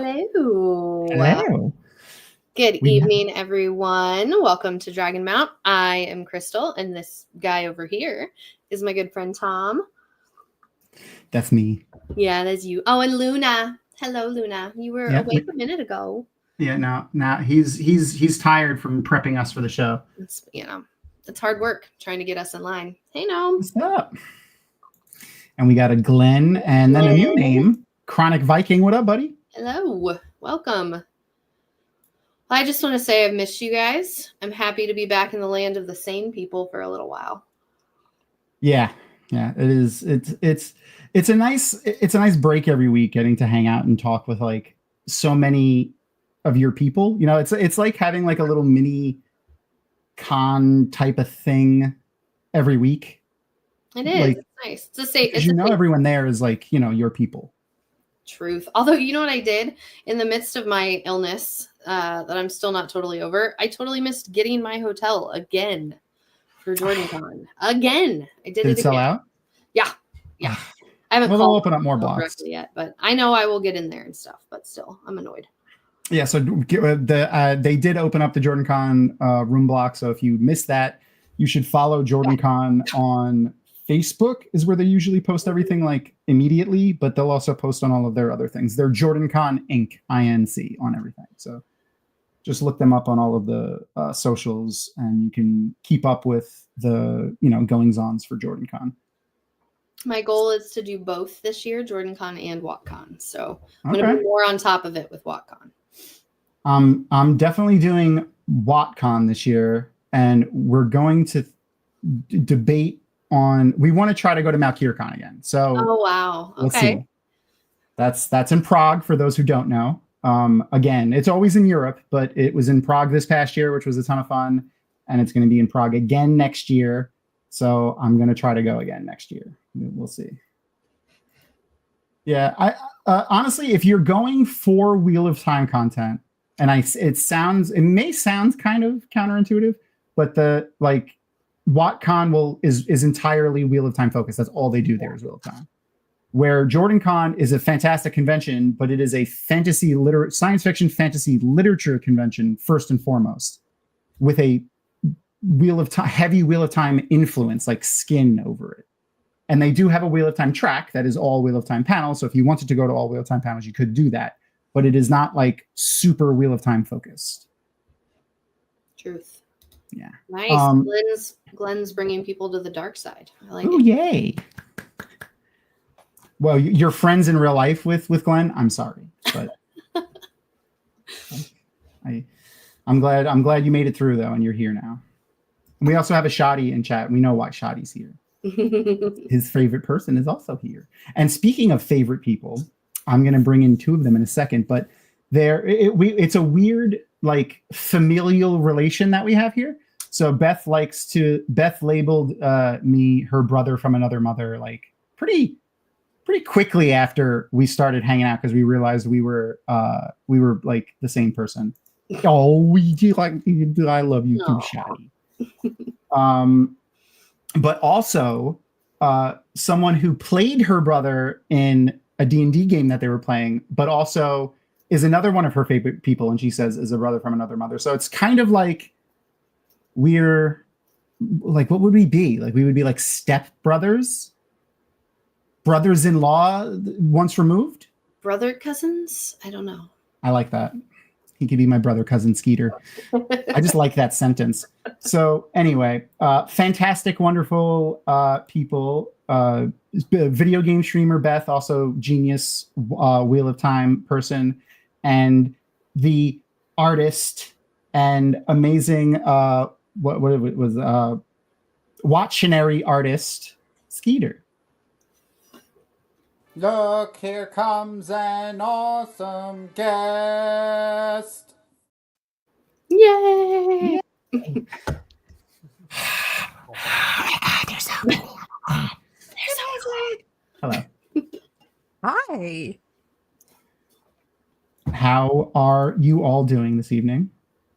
Hello. Hello. Good evening, everyone. Welcome to Dragonmount. I am Crystal, and this guy over here is my good friend Thom. That's me. Yeah, that's you. Oh, and Luna. Hello, Luna. You were awake a minute ago. Yeah, now he's tired from prepping us for the show. It's hard work trying to get us in line. Hey, Gnome. What's up? And we got a Glenn, and then a new name, Chronic Viking. What up, buddy? Hello. Welcome. I just want to say I've missed you guys. I'm happy to be back in the land of the sane people for a little while. Yeah, it is. It's a nice break every week, getting to hang out and talk with like so many of your people. You know, it's like having like a little mini con type of thing every week. It is. Like, it's nice. It's everyone there is like, your people. Truth. Although, you know what I did in the midst of my illness that I'm still not totally over? I totally missed getting my hotel again for JordanCon. Again. I did it sell again. out? Yeah. I haven't they'll open up more blocks yet, but I know I will get in there and stuff, but still, I'm annoyed. Yeah, so they did open up the JordanCon room block, so if you missed that, you should follow JordanCon on Facebook, is where they usually post everything like immediately, but they'll also post on all of their other things. They're JordanCon Inc. INC on everything. So just look them up on all of the socials, and you can keep up with the goings-ons for JordanCon. My goal is to do both this year, JordanCon and WotCon. So I'm going to be more on top of it with WotCon. I'm definitely doing WotCon this year, and we're going to debate on. We want to try to go to MalkirCon again. So, oh wow, okay. Let's see. That's in Prague for those who don't know. Again, it's always in Europe, but it was in Prague this past year, which was a ton of fun, and it's going to be in Prague again next year. So I'm going to try to go again next year. We'll see. Yeah, I honestly, if you're going for Wheel of Time content, and it may sound kind of counterintuitive, but the WotCon is entirely Wheel of Time focused. That's all they do there is Wheel of Time. Where JordanCon is a fantastic convention, but it is a science fiction fantasy literature convention first and foremost, with a Wheel of Time, heavy Wheel of Time influence, like skin over it. And they do have a Wheel of Time track that is all Wheel of Time panels. So if you wanted to go to all Wheel of Time panels, you could do that. But it is not like super Wheel of Time focused. Truth. Yeah. Nice. Glenn's bringing people to the dark side. I like it. Yay. Well, you're friends in real life with Glenn. I'm sorry, but I'm glad you made it through though, and you're here now. And we also have a Shoddy in chat. We know why Shoddy's here. His favorite person is also here. And speaking of favorite people, I'm going to bring in two of them in a second, but it's a weird like familial relation that we have here. So Beth labeled me her brother from another mother like pretty quickly after we started hanging out, because we realized we were like the same person. Oh, we do I love you too, Shoddy. But also someone who played her brother in a D&D game that they were playing, but also is another one of her favorite people, and she says is a brother from another mother. So it's kind of like we're like, what would we be? Like we would be like step brothers, brothers-in-law once removed. Brother cousins? I don't know. I like that. He could be my brother cousin Skeeter. I just like that sentence. So anyway, fantastic, wonderful people. Video game streamer Beth, also genius Wheel of Time person, and the artist and amazing what it was Watchinary artist Skeeter. Look, here comes an awesome guest. Yay! Oh my God, they're so good. They're so good. Hello. Hi. How are you all doing this evening?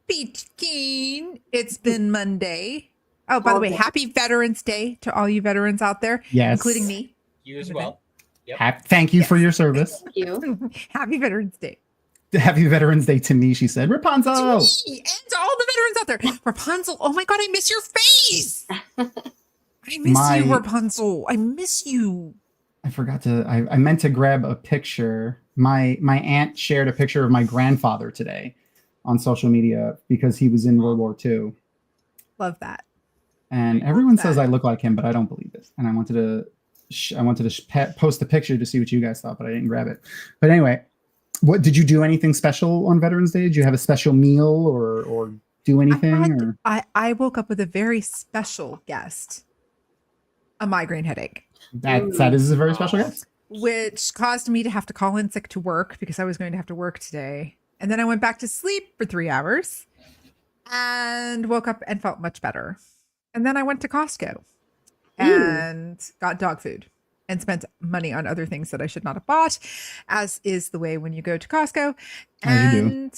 Peach Keen. It's been Monday. Oh, by the way, happy Veterans Day to all you veterans out there, Yes. including me. You as well. Thank you for your service. Thank you. Happy Veterans Day. Happy Veterans Day to me, she said. Rapunzel! To me and to all the veterans out there. Rapunzel, oh my God, I miss your face. I miss you, Rapunzel. I miss you. I forgot to, I meant to grab a picture. My aunt shared a picture of my grandfather today on social media because he was in World War II. Love that. And everyone says I look like him, but I don't believe it. And I wanted to post the picture to see what you guys thought, but I didn't grab it. But anyway, what did you do anything special on Veterans Day? Did you have a special meal or do anything? I woke up with a very special guest, a migraine headache. That is a very special guest. Which caused me to have to call in sick to work because I was going to have to work today. And then I went back to sleep for 3 hours and woke up and felt much better. And then I went to Costco and got dog food and spent money on other things that I should not have bought, as is the way when you go to Costco. And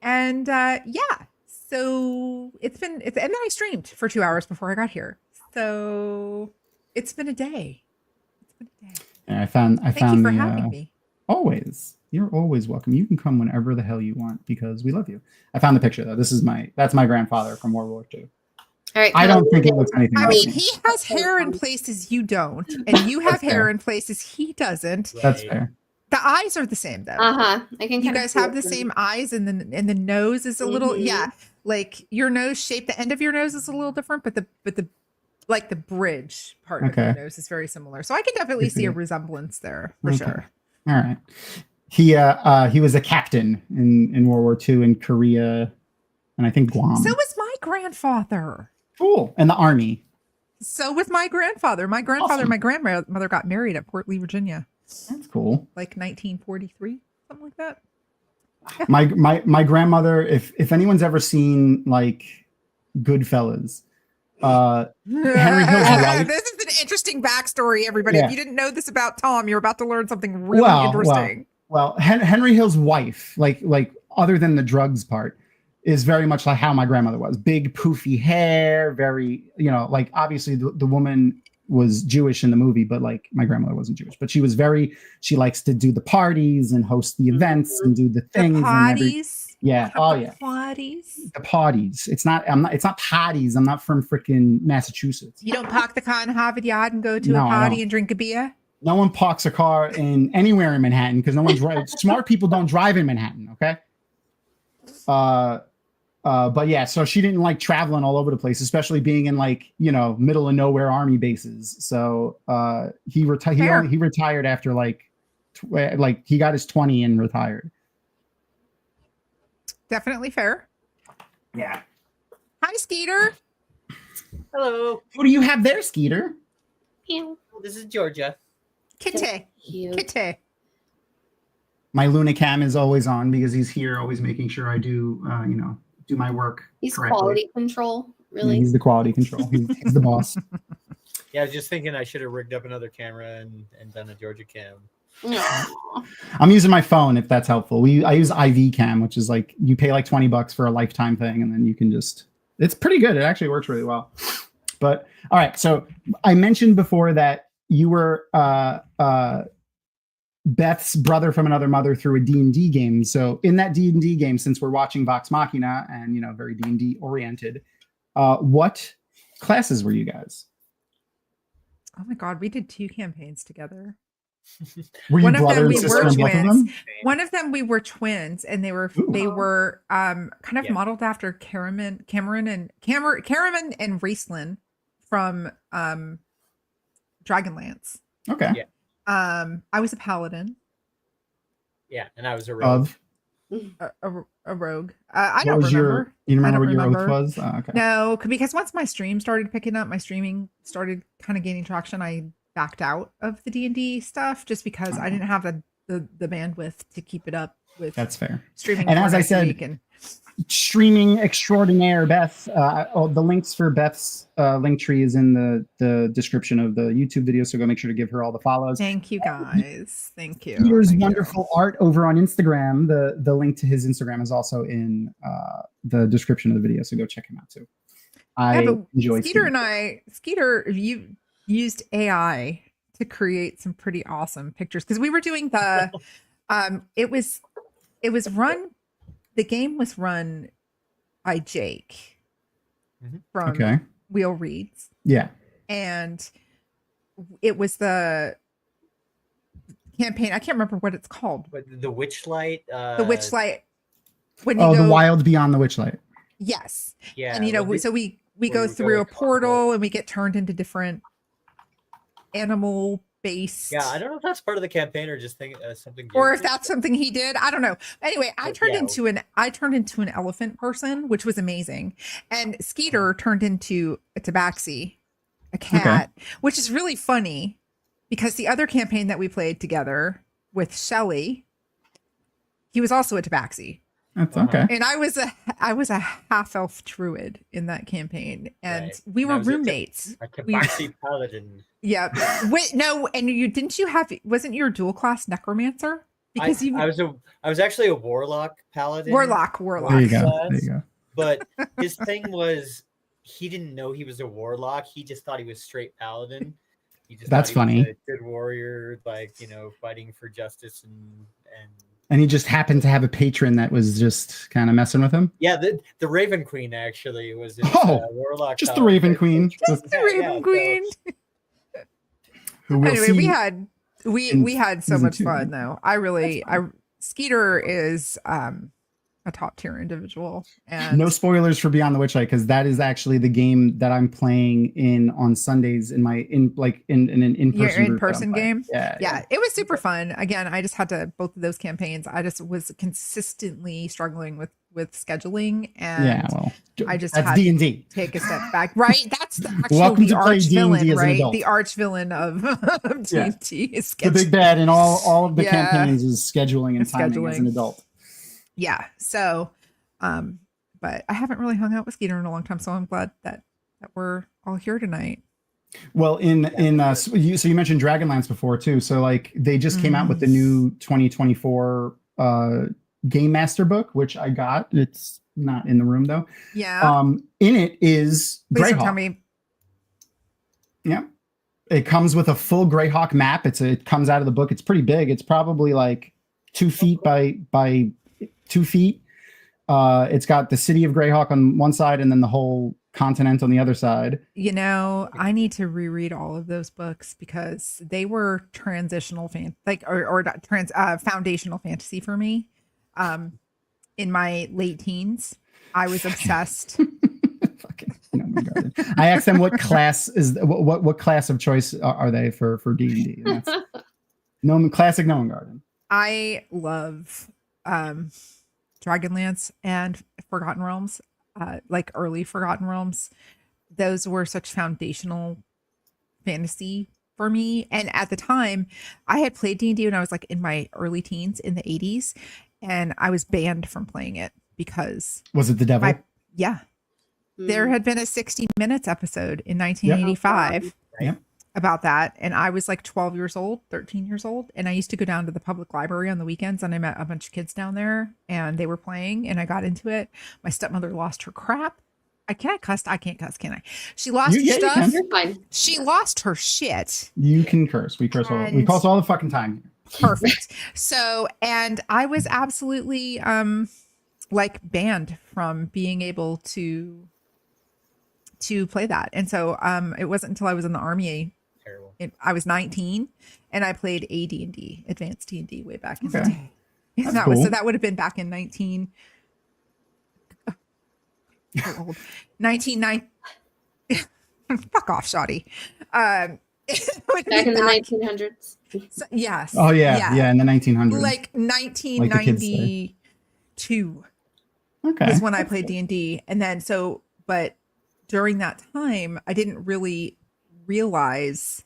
yeah, so and then I streamed for 2 hours before I got here. So it's been a day. Yeah, I found Thank you for having me. Always. You're always welcome. You can come whenever the hell you want because we love you. I found the picture though. That's my grandfather from World War II. All right. I don't think it looks anything I like mean, me. he has hair in places you don't, and you have hair in places he doesn't. That's fair. The eyes are the same though. I can. You guys have the same eyes, and the nose is a little like your nose shape. The end of your nose is a little different, but the like the bridge part of your nose is very similar. So I can definitely see a resemblance there for sure. All right. He was a captain in World War II in Korea, and I think Guam. So was my grandfather. Cool. And the army. So with my grandfather. My grandfather and my grandmother got married at Port Lee, Virginia. That's cool. Like 1943, something like that. Yeah. My grandmother, if anyone's ever seen like Goodfellas, Henry Hill's wife. This is an interesting backstory, everybody. If you didn't know this about Tom, you're about to learn something really interesting. Well, Henry Hill's wife, like other than the drugs part, is very much like how my grandmother was. Big poofy hair, very, like obviously the woman was Jewish in the movie, but like my grandmother wasn't Jewish, but she likes to do the parties and host the events and do the things. The parties. Yeah. Oh yeah. Parties. The parties. It's not parties. I'm not from freaking Massachusetts. You don't park the car in Harvard Yard and go to a party and drink a beer? No one parks a car in anywhere in Manhattan because no one's right. Smart people don't drive in Manhattan. Okay. But yeah, so she didn't like traveling all over the place, especially being in like, middle of nowhere army bases. So he retired after like he got his 20 and retired. Definitely fair. Yeah. Hi, Skeeter. Hello. Who do you have there, Skeeter? This is Georgia. Kitty. Kitty. My Luna cam is always on because he's here, always making sure I do, do my work. He's correctly. Quality control, really. Yeah, he's the quality control. He's the boss. Yeah, I was just thinking I should have rigged up another camera and done a Georgia cam. I'm using my phone if that's helpful. I use IV cam, which is like you pay like $20 for a lifetime thing, and then you can it's pretty good. It actually works really well. But all right, so I mentioned before that you were Beth's brother from another mother through a D&D game. So in that D&D game, since we're watching Vox Machina and, very D&D oriented, what classes were you guys? Oh my God, we did 2 campaigns together. Were you One of them we sister were in both of twins. them? One of them we were twins, and they were kind of modeled after Cameron and Raceland from Dragonlance. Okay. Yeah. I was a paladin. Yeah, and I was a rogue. A rogue. I don't was remember. You remember what remember. your oath was? Okay. No, because once my stream started picking up, my streaming started kind of gaining traction. I backed out of the D&D stuff just because I didn't have the bandwidth to keep it up with. That's fair. Streaming. And as I said, streaming extraordinaire Beth. The links for Beth's link tree is in the description of the YouTube video, so go make sure to give her all the follows. Thank you guys. Thank you. Peter's wonderful art over on Instagram. The link to his Instagram is also in the description of the video, so go check him out too. I enjoy Skeeter, you used AI to create some pretty awesome pictures because we were doing the it The game was run by Jake from Okay. Wheel Reads. Yeah. And it was the campaign. I can't remember what it's called. But the Witchlight. The Witchlight. When you Oh, go, the Wild Beyond the Witchlight. yes. Yeah. And so we where go you through go a portal and we get turned into different animal based. Yeah, I don't know if that's part of the campaign or just something. Or Jake if that's something he did, I don't know. Anyway, I turned into an elephant person, which was amazing, and Skeeter turned into a tabaxi, a cat, which is really funny because the other campaign that we played together with Shelly, he was also a tabaxi. That's okay. And I was a half elf druid in that campaign, and Right. we were roommates. A Tabaxi paladin. Yeah. Wait, no, and wasn't your dual class necromancer? Because I was actually a warlock paladin. Warlock. There you go. There you go. But his thing was he didn't know he was a warlock. He just thought he was straight paladin. He just That's thought he was funny. a good warrior, like fighting for justice And he just happened to have a patron that was just kind of messing with him. yeah. The Raven Queen actually was his, warlock. Just the Raven Queen. Just the Raven Queen. Who will Anyway, see we had so season much 2. fun though. Skeeter is a top tier individual. And No spoilers for Beyond the Witchlight, because that is actually the game that I'm playing on Sundays in an in-person game. Yeah. It was super fun. Again, I just had to both of those campaigns. I just was consistently struggling with scheduling, and I just that's had D&D. to take a step back. Right, that's Welcome the to play arch D&D villain, as an right? adult. The arch villain of D&D is The big bad in all of the campaigns is scheduling and timing as an scheduling. adult. Yeah. So, but I haven't really hung out with Skeeter in a long time, so I'm glad that we're all here tonight. Well, so you mentioned Dragonlance before too. So like they just came out with the new 2024 Game Master book, which I got. It's not in the room though. Yeah. In it is Please don't Greyhawk. tell me. Yeah. It comes with a full Greyhawk map. It comes out of the book. It's pretty big. It's probably like 2 feet by 2 feet. It's got the city of Greyhawk on one side and then the whole continent on the other side. I need to reread all of those books because they were transitional foundational fantasy for me. In my late teens, I was obsessed. Fucking Gnomon Garden. I asked them what class is what class of choice are they for D&D. Classic Gnomon Garden. I love Dragonlance and Forgotten Realms, like early Forgotten Realms. Those were such foundational fantasy for me. And at the time, I had played D&D when I was like in my early teens in the 80s, and I was banned from playing it because was it the devil? There had been a 60 Minutes episode in 1985 about that. And I was like 13 years old. And I used to go down to the public library on the weekends, and I met a bunch of kids down there and they were playing and I got into it. My stepmother lost her crap. I can't cuss, can I? She lost her stuff. You're fine. She lost her shit. You can curse. We curse all. We curse all the fucking time. Perfect. So, and I was absolutely like banned from being able to play that. And so it wasn't until I was in the army. Terrible. I was 19 and I played AD&D, advanced D&D way back in the day. That's And cool. that would have been back in 1990. Fuck off, shoddy. Back in the 1900s. So, yes. Oh yeah, in the 1900s. Like 1992 was when I played D&D. And then but during that time, I didn't really realize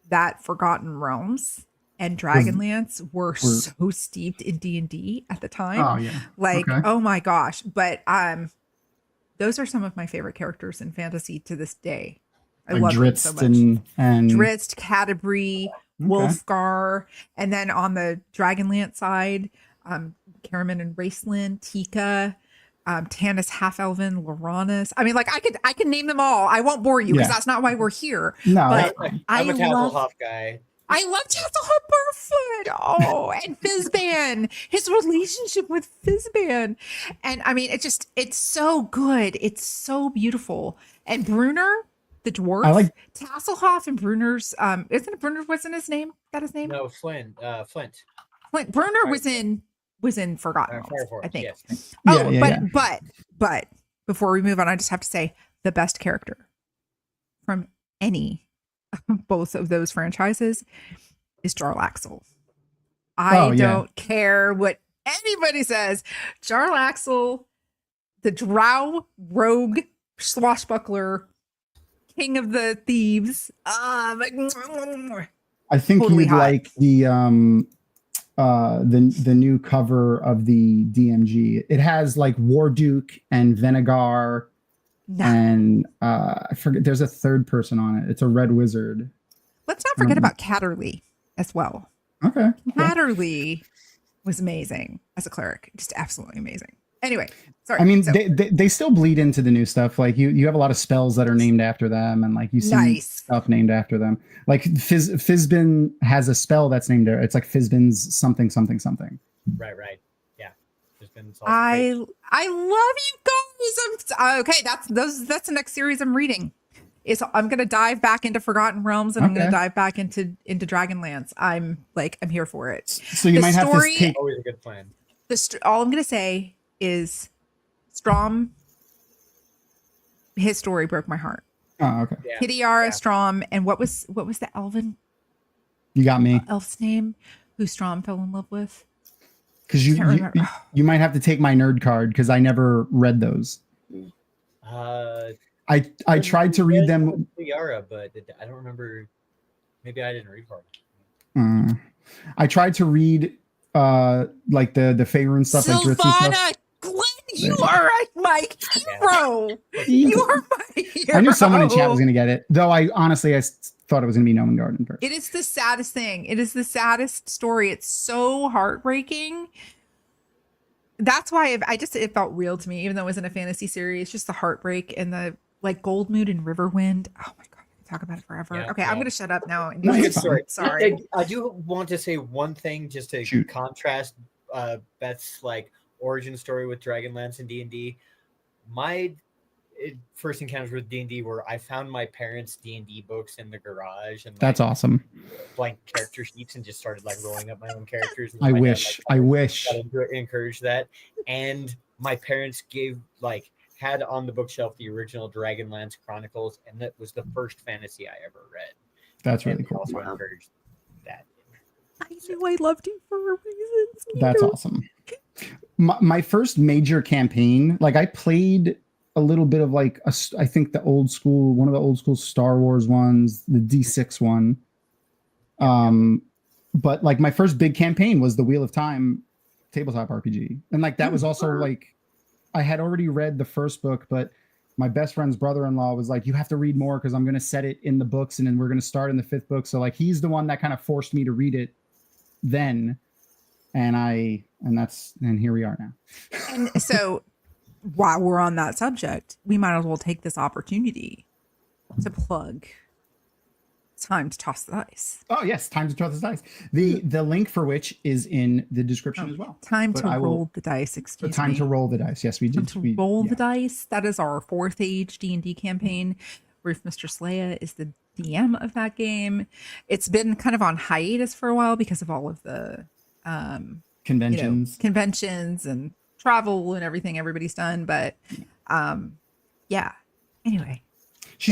that Forgotten Realms and Dragonlance were so steeped in D&D at the time. Oh yeah. Oh my gosh. But those are some of my favorite characters in fantasy to this day. I love them so much. and Drizzt, Canterbury, Wolfgar, and then on the Dragonlance side, Caraman and Raceland, Tika, Tanis Half-Elven, Loranes. I mean, like I can name them all. I won't bore you because that's not why we're here. No, but I'm a love Hasselhoff guy. I love Tasselhoff Barfoot. Oh, and Fizban, his relationship with Fizban. And I mean, it's so good. It's so beautiful. And Brunner, the dwarf, I like- Tasselhoff and Brunner's, isn't it Brunner, wasn't his name? Is that his name? No, Flint. Flint. Brunner was in Forgotten Fire Realms, Force, I think. yes. Oh, Yeah, but before we move on, I just have to say the best character from both of those franchises is Jarlaxle. I don't care what anybody says. Jarlaxle, the drow rogue swashbuckler, king of the thieves. I think Totally you'd hot. like the new cover of the DMG. It has like Warduke and Venegar and I forget. There's a third person on it. It's a red wizard. Let's not forget about Catterley as well. Okay. Catterley was amazing as a cleric, just absolutely amazing. Anyway, sorry. I mean, they still bleed into the new stuff. Like you have a lot of spells that are named after them, and like you see stuff named after them. Like Fizbin has a spell that's named there. It's like Fizbin's something something something. Right. Yeah. Fizbin's also I great. love you guys. Okay, that's the next series I'm reading. I'm gonna dive back into Forgotten Realms and I'm gonna dive back into Dragonlance. I'm here for it. So you might have to take Always a good plan. All I'm gonna say is Strom. His story broke my heart. Oh, okay. Yeah. Hidiara, Strom, and what was the elven You got me. elf's name who Strom fell in love with? Because you might have to take my nerd card because I never read those. I tried to read them. Yara, but I don't remember. Maybe I didn't read part of it. I tried to read like the Faerun stuff, like Dritz and stuff. Sylvana, Glenn, you are my hero. You are my hero. I knew someone in chat was going to get it, though. I thought it was going to be Noman Garden first. It is the saddest thing. It is the saddest story. It's so heartbreaking. That's why it felt real to me, even though it wasn't a fantasy series. Just the heartbreak and the Goldmoon and Riverwind. Oh my god, I can talk about it forever. Yeah, okay, I'm gonna shut up now. No, you're fine. Sorry. I do want to say one thing just to contrast Beth's origin story with Dragonlance and D&D. My first encounters with D&D were I found my parents' D&D books in the garage and that's awesome. Blank character sheets and just started rolling up my own characters. And I wish. got into it, encouraged that. And my parents had on the bookshelf the original Dragonlance Chronicles, and that was the first fantasy I ever read. That's really and cool. Also encouraged that. I knew I loved you for a reason. That's awesome. My first major campaign, I played a little bit of I think one of the old school Star Wars ones, the D6 one. But my first big campaign was the Wheel of Time tabletop RPG, and that was also I had already read the first book, but my best friend's brother-in-law was like, you have to read more because I'm going to set it in the books and then we're going to start in the fifth book. So he's the one that kind of forced me to read it then. And here we are now. And so while we're on that subject, we might as well take this opportunity to plug Time to Toss the Dice. Oh yes, Time to Toss the Dice. The link for which is in the description as well. Time to roll the dice. Excuse me. Time to roll the dice. Yes, we did. Roll the dice. That is our 4th age D&D campaign. Ruth Mr. Slaya is the DM of that game. It's been kind of on hiatus for a while because of all of the conventions and travel and everything everybody's done. But yeah. Anyway,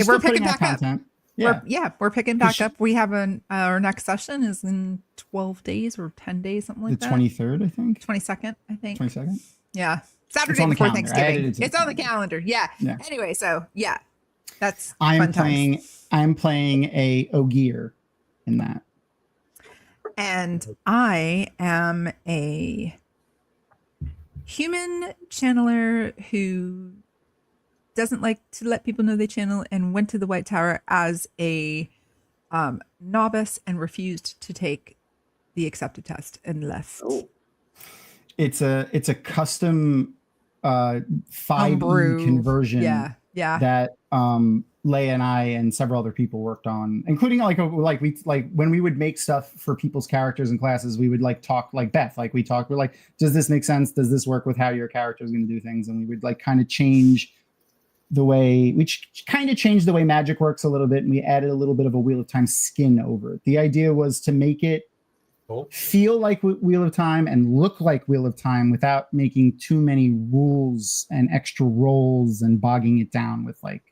we're picking back up. We're picking back up. We have our next session is in 12 days or 10 days, something like that. The 23rd, I think. 22nd, I think. 22nd. Yeah. Saturday before Thanksgiving. It's on the calendar. Yeah. Yeah. Anyway, so yeah. That's I'm playing a Ogier in that. And I am a human channeler who doesn't like to let people know they channel and went to the White Tower as a novice and refused to take the accepted test and left. Oh. It's a custom 5e conversion. Yeah. That Leia and I and several other people worked on, including like when we would make stuff for people's characters and classes, we would like talk like Beth, like we're like, does this make sense? Does this work with how your character is going to do things? And we would like kind of change the way the way magic works a little bit, and we added a little bit of a Wheel of Time skin over it. The idea was to make it feel like Wheel of Time and look like Wheel of Time without making too many rules and extra rolls and bogging it down with like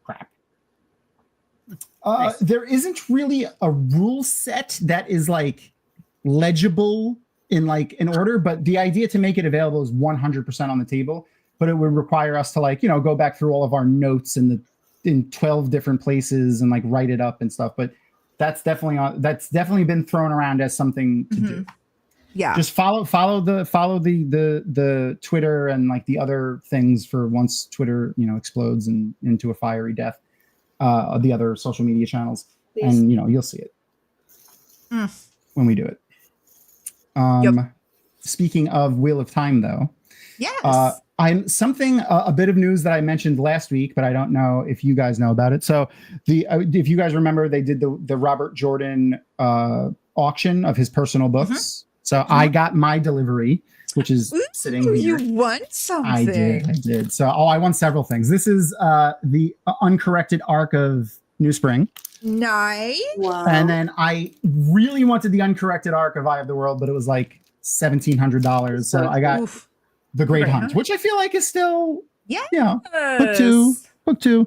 crap. Nice. There isn't really a rule set that is like legible in order, but the idea to make it available is 100% on the table. But it would require us to like, go back through all of our notes in 12 different places and like write it up and stuff. But that's definitely been thrown around as something to do. Yeah. Just follow the Twitter and like the other things for once Twitter, explodes and into a fiery death, the other social media channels. Please. And you'll see it when we do it. Speaking of Wheel of Time though. Yes. I'm a bit of news that I mentioned last week, but I don't know if you guys know about it. So if you guys remember, they did the Robert Jordan auction of his personal books. So I got my delivery, which is sitting here. You won something. I did. So I won several things. This is the uncorrected arc of New Spring. Nice. Wow. And then I really wanted the uncorrected arc of Eye of the World, but it was like $1,700. So I got the Great Hunt, which I feel like is still, book two.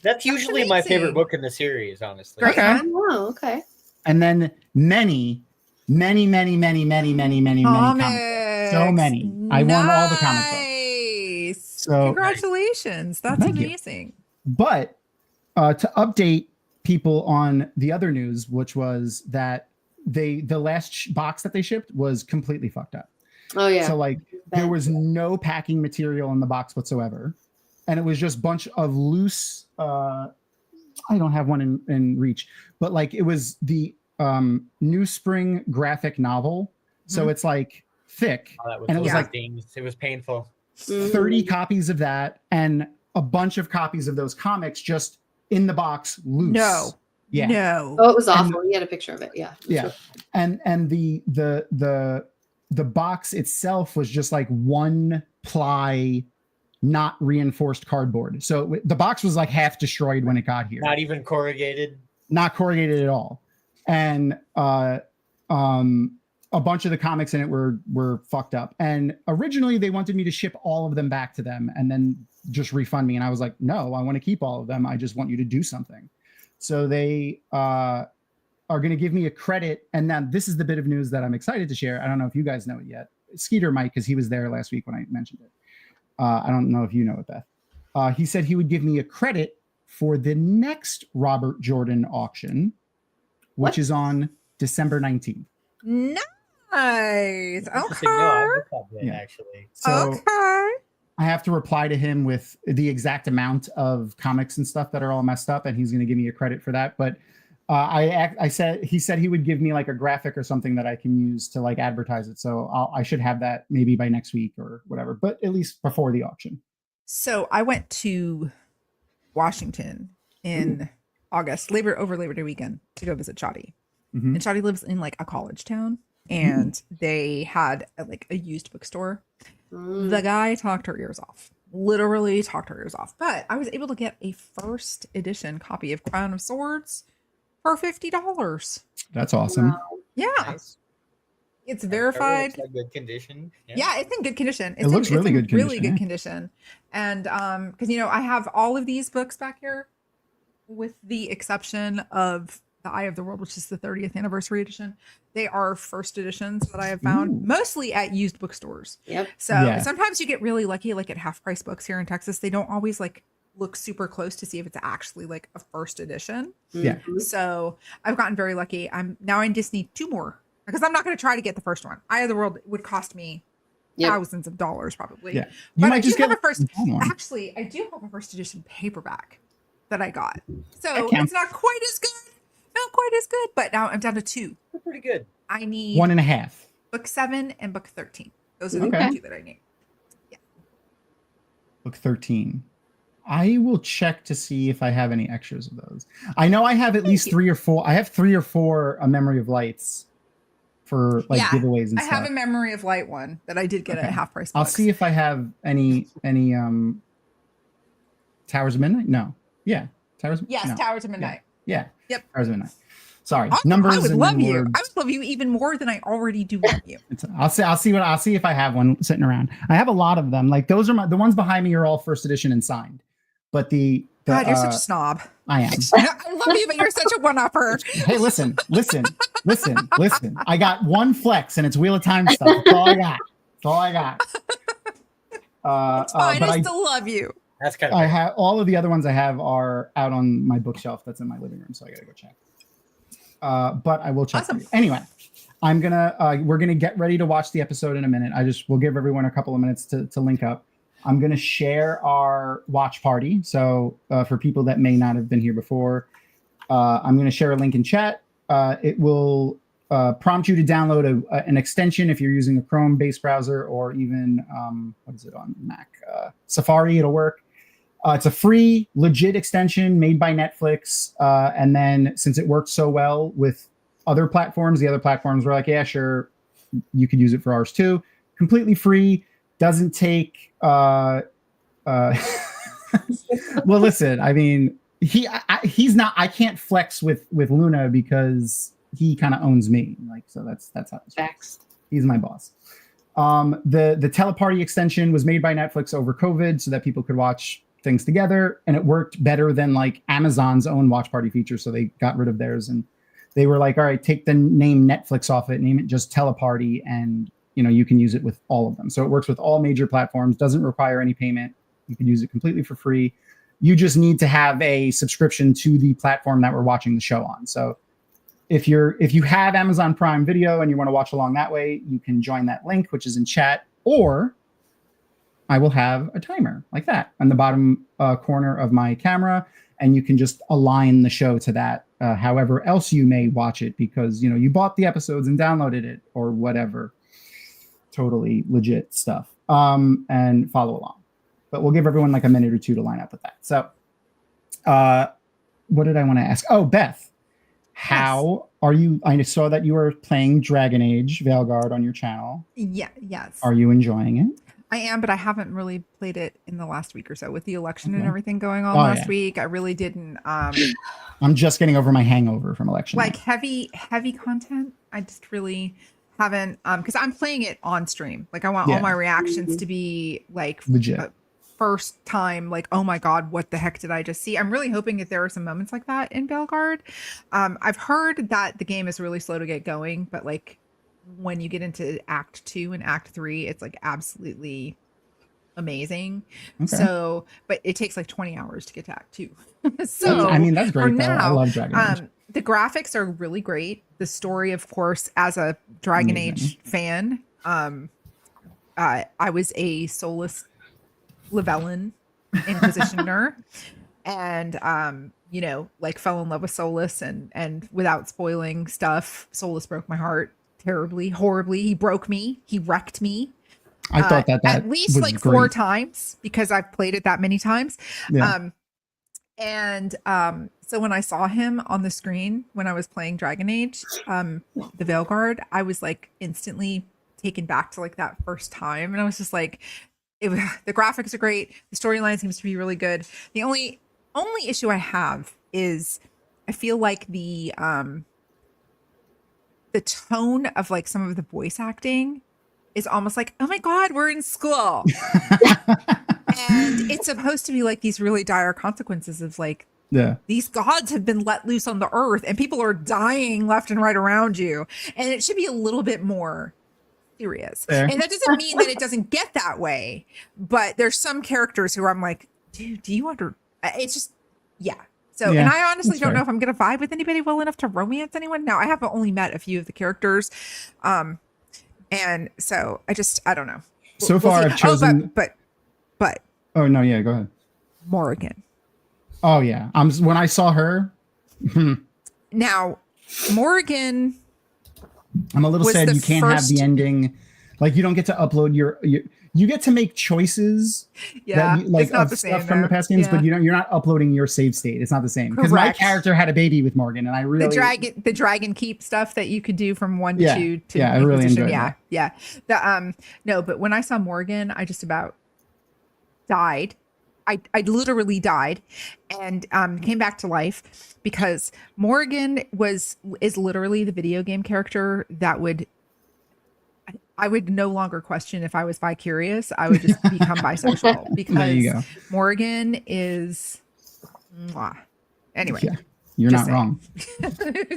That's usually my favorite book in the series, honestly. Great Hunt. Oh, okay. And then many comics. So many. I won all the comic books. Nice. So Congratulations. That's Thank you. amazing. But to update people on the other news, which was that the last box that they shipped was completely fucked up. Oh yeah. So like there was no packing material in the box whatsoever. And it was just a bunch of loose, I don't have one in reach, but like it was the New Spring graphic novel. So it's like thick. And it was like it was painful. 30 copies of that and a bunch of copies of those comics just in the box loose. No. Yeah. No. Oh, it was awful. He had a picture of it. Yeah. Yeah. And the box itself was just like one ply, not reinforced cardboard. So the box was like half destroyed when it got here. Not even corrugated. Not corrugated at all. And a bunch of the comics in it were fucked up. And originally they wanted me to ship all of them back to them and then just refund me. And I was like, no, I want to keep all of them. I just want you to do something. So they are going to give me a credit. And now this is the bit of news that I'm excited to share. I don't know if you guys know it yet. Skeeter might, because he was there last week when I mentioned it. I don't know if you know it, Beth. He said he would give me a credit for the next Robert Jordan auction, which is on December 19th. Nice. Okay. Actually. So okay. I have to reply to him with the exact amount of comics and stuff that are all messed up, and he's going to give me a credit for that. But he said he would give me like a graphic or something that I can use to like advertise it. So I should have that maybe by next week or whatever, but at least before the auction. So I went to Washington in August, over Labor Day weekend, to go visit Shadi. And Shadi lives in like a college town, and they had a used bookstore. The guy talked her ears off, literally talked her ears off. But I was able to get a first edition copy of Crown of Swords for $50. That's awesome. Wow. Yeah. Nice. It's verified. It's in good condition. Yeah, it's in good condition. It looks really good condition. Really good condition. And because I have all of these books back here, with the exception of the Eye of the World, which is the 30th anniversary edition. They are first editions that I have found mostly at used bookstores. Yep. So sometimes you get really lucky, like at Half Price Books here in Texas. They don't always like look super close to see if it's actually like a first edition. Yeah. So I've gotten very lucky. I just need 2 more, because I'm not going to try to get the first one. Eye of the World would cost me thousands of dollars probably. Yeah. But I do have a first. Actually, I do have a first edition paperback that I got. So it's not quite as good. Not quite as good, but now I'm down to 2. They're pretty good. I need 1.5. book 7 and book 13. Those are the 2 that I need. Yeah. Book 13. I will check to see if I have any extras of those. I know I have at least 3 or 4. I have 3 or 4 a Memory of Lights for like giveaways and I stuff. have a Memory of Light one that I did get at half price. I'll see if I have any Towers of Midnight. No, yeah, Towers. Yes, no. Towers of Midnight. Yeah. Yep. Towers of Midnight. Sorry, I numbers. would and love you. words. I would love you even more than I already do love you. I'll see if I have one sitting around. I have a lot of them. Like those are the ones behind me are all first edition and signed. But the God, you're such a snob. I am. I love you, but you're such a one-upper. Hey, listen. I got one flex, and it's Wheel of Time stuff. That's all I got. It's fine. I still love you. That's kind of. I have all of the other ones I have are out on my bookshelf. That's in my living room, so I gotta go check. But I will check. Awesome. For you. Anyway, we're gonna get ready to watch the episode in a minute. We'll give everyone a couple of minutes to link up. I'm gonna share our watch party. So for people that may not have been here before, I'm gonna share a link in chat. It will prompt you to download an extension if you're using a Chrome-based browser or even what is it on Mac? Safari. It'll work. It's a free, legit extension made by Netflix. And then since it worked so well with other platforms, the other platforms were like, yeah, sure, you could use it for ours too. Completely free. Doesn't take... well, listen, I mean, he's not... I can't flex with Luna because he kind of owns me. Like, so that's how it's Facts. He's my boss. The teleparty extension was made by Netflix over COVID so that people could watch things together, and it worked better than like Amazon's own watch party feature, so they got rid of theirs, and they were like, all right, take the name Netflix off it, name it just teleparty, and you can use it with all of them. So it works with all major platforms, doesn't require any payment. You can use it completely for free. You just need to have a subscription to the platform that we're watching the show on. So if you have Amazon Prime Video and you want to watch along that way, you can join that link, which is in chat, or I will have a timer like that on the bottom corner of my camera, and you can just align the show to that, however else you may watch it, because you bought the episodes and downloaded it or whatever. Totally legit stuff. And follow along. But we'll give everyone like a minute or two to line up with that. So what did I want to ask? Oh, Beth, how are you? I saw that you were playing Dragon Age Veilguard on your channel. Yeah, yes. Are you enjoying it? I am, but I haven't really played it in the last week or so with the election and everything going on last week. I really didn't. I'm just getting over my hangover from election. Like heavy content. I just really haven't, because I'm playing it on stream. Like I want all my reactions to be like legit. First time, like, oh my God, what the heck did I just see? I'm really hoping that there are some moments like that in Veilguard. I've heard that the game is really slow to get going, but like when you get into Act 2 and Act 3, it's like absolutely amazing. Okay. So, but it takes like 20 hours to get to Act 2. So I mean, that's great. Now, I love Dragon Age. The graphics are really great. The story, of course, as a Dragon Age fan, I was a Solus Llewellyn Inquisitioner, and like fell in love with Solus, and without spoiling stuff, Solus broke my heart terribly, horribly. He broke me. He wrecked me. I thought that at least like great. 4 times, because I've played it that many times. Yeah. So when I saw him on the screen when I was playing Dragon Age, the Veilguard, I was like instantly taken back to like that first time, and I was just like, the graphics are great. The storyline seems to be really good. The only issue I have is I feel like the tone of like some of the voice acting is almost like, oh my God, we're in school. And it's supposed to be like these really dire consequences of like, these gods have been let loose on the earth and people are dying left and right around you. And it should be a little bit more serious. Fair. And that doesn't mean that it doesn't get that way, but there's some characters who I'm like, dude, do you it's just, So, and I honestly don't know if I'm going to vibe with anybody well enough to romance anyone. Now, I have only met a few of the characters. And so I don't know. So far I've chosen. But. Oh, no. Yeah, go ahead. Morrigan. Oh, yeah. When I saw her. Now, Morrigan. I'm a little sad you can't have the ending Like you don't get to upload you get to make choices Yeah, that like it's not of the stuff same from the there. past games, Yeah. but you're not uploading your save state. It's not the same because my Correct. character had a baby with Morgan, and I really The dragon keep stuff that you could do from 1 to Yeah. 2 to Yeah, I really Inquisition. enjoyed Yeah, that. yeah. The no, but when I saw Morgan, I just about died. I literally died and came back to life because Morgan is literally the video game character that I would no longer question if I was bi-curious. I would just become bisexual There you because go. Morgan is mwah. Anyway. Yeah, you're just not wrong.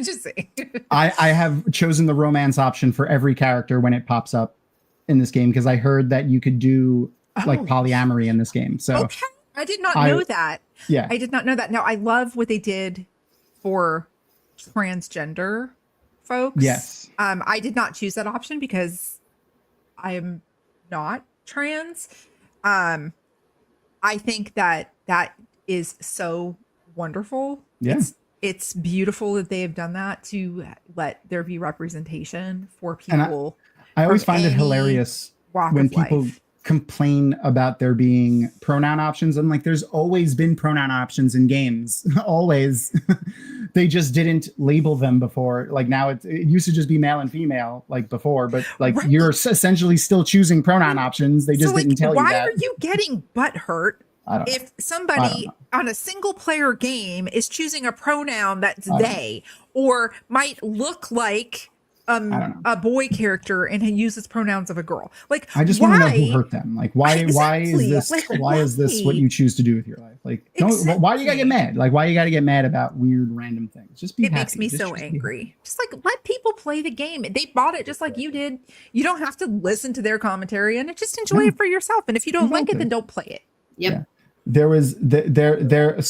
Just saying. I have chosen the romance option for every character when it pops up in this game because I heard that you could do like polyamory in this game. So okay. I did not know that. Yeah. I did not know that. Now I love what they did for transgender folks. Yes. I did not choose that option because I am not trans. I think that is so wonderful. Yeah. It's beautiful that they have done that to let there be representation for people. I always from find it any hilarious walk when of people life. complain about there being pronoun options. I'm like, there's always been pronoun options in games. Always. They just didn't label them before. Like now it used to just be male and female like before, but like Right. you're essentially still choosing pronoun options. They just So, like, didn't tell you why that. are you getting butthurt I don't know. if somebody on a single player game is choosing a pronoun that's they or might look like a boy character and uses pronouns of a girl? Like, I just want to know who hurt them. Like, why is Exactly. this? Like, why is this what why? you choose to do with your life? Like, why do you gotta get mad? Like, why you gotta get mad about weird random things? Just be It happy. makes me Just so be angry. Just like let people play the game. They bought it just like you did. You don't have to listen to their commentary and just enjoy it for yourself. And if you don't like it, then don't play it. Yep. Yeah. There was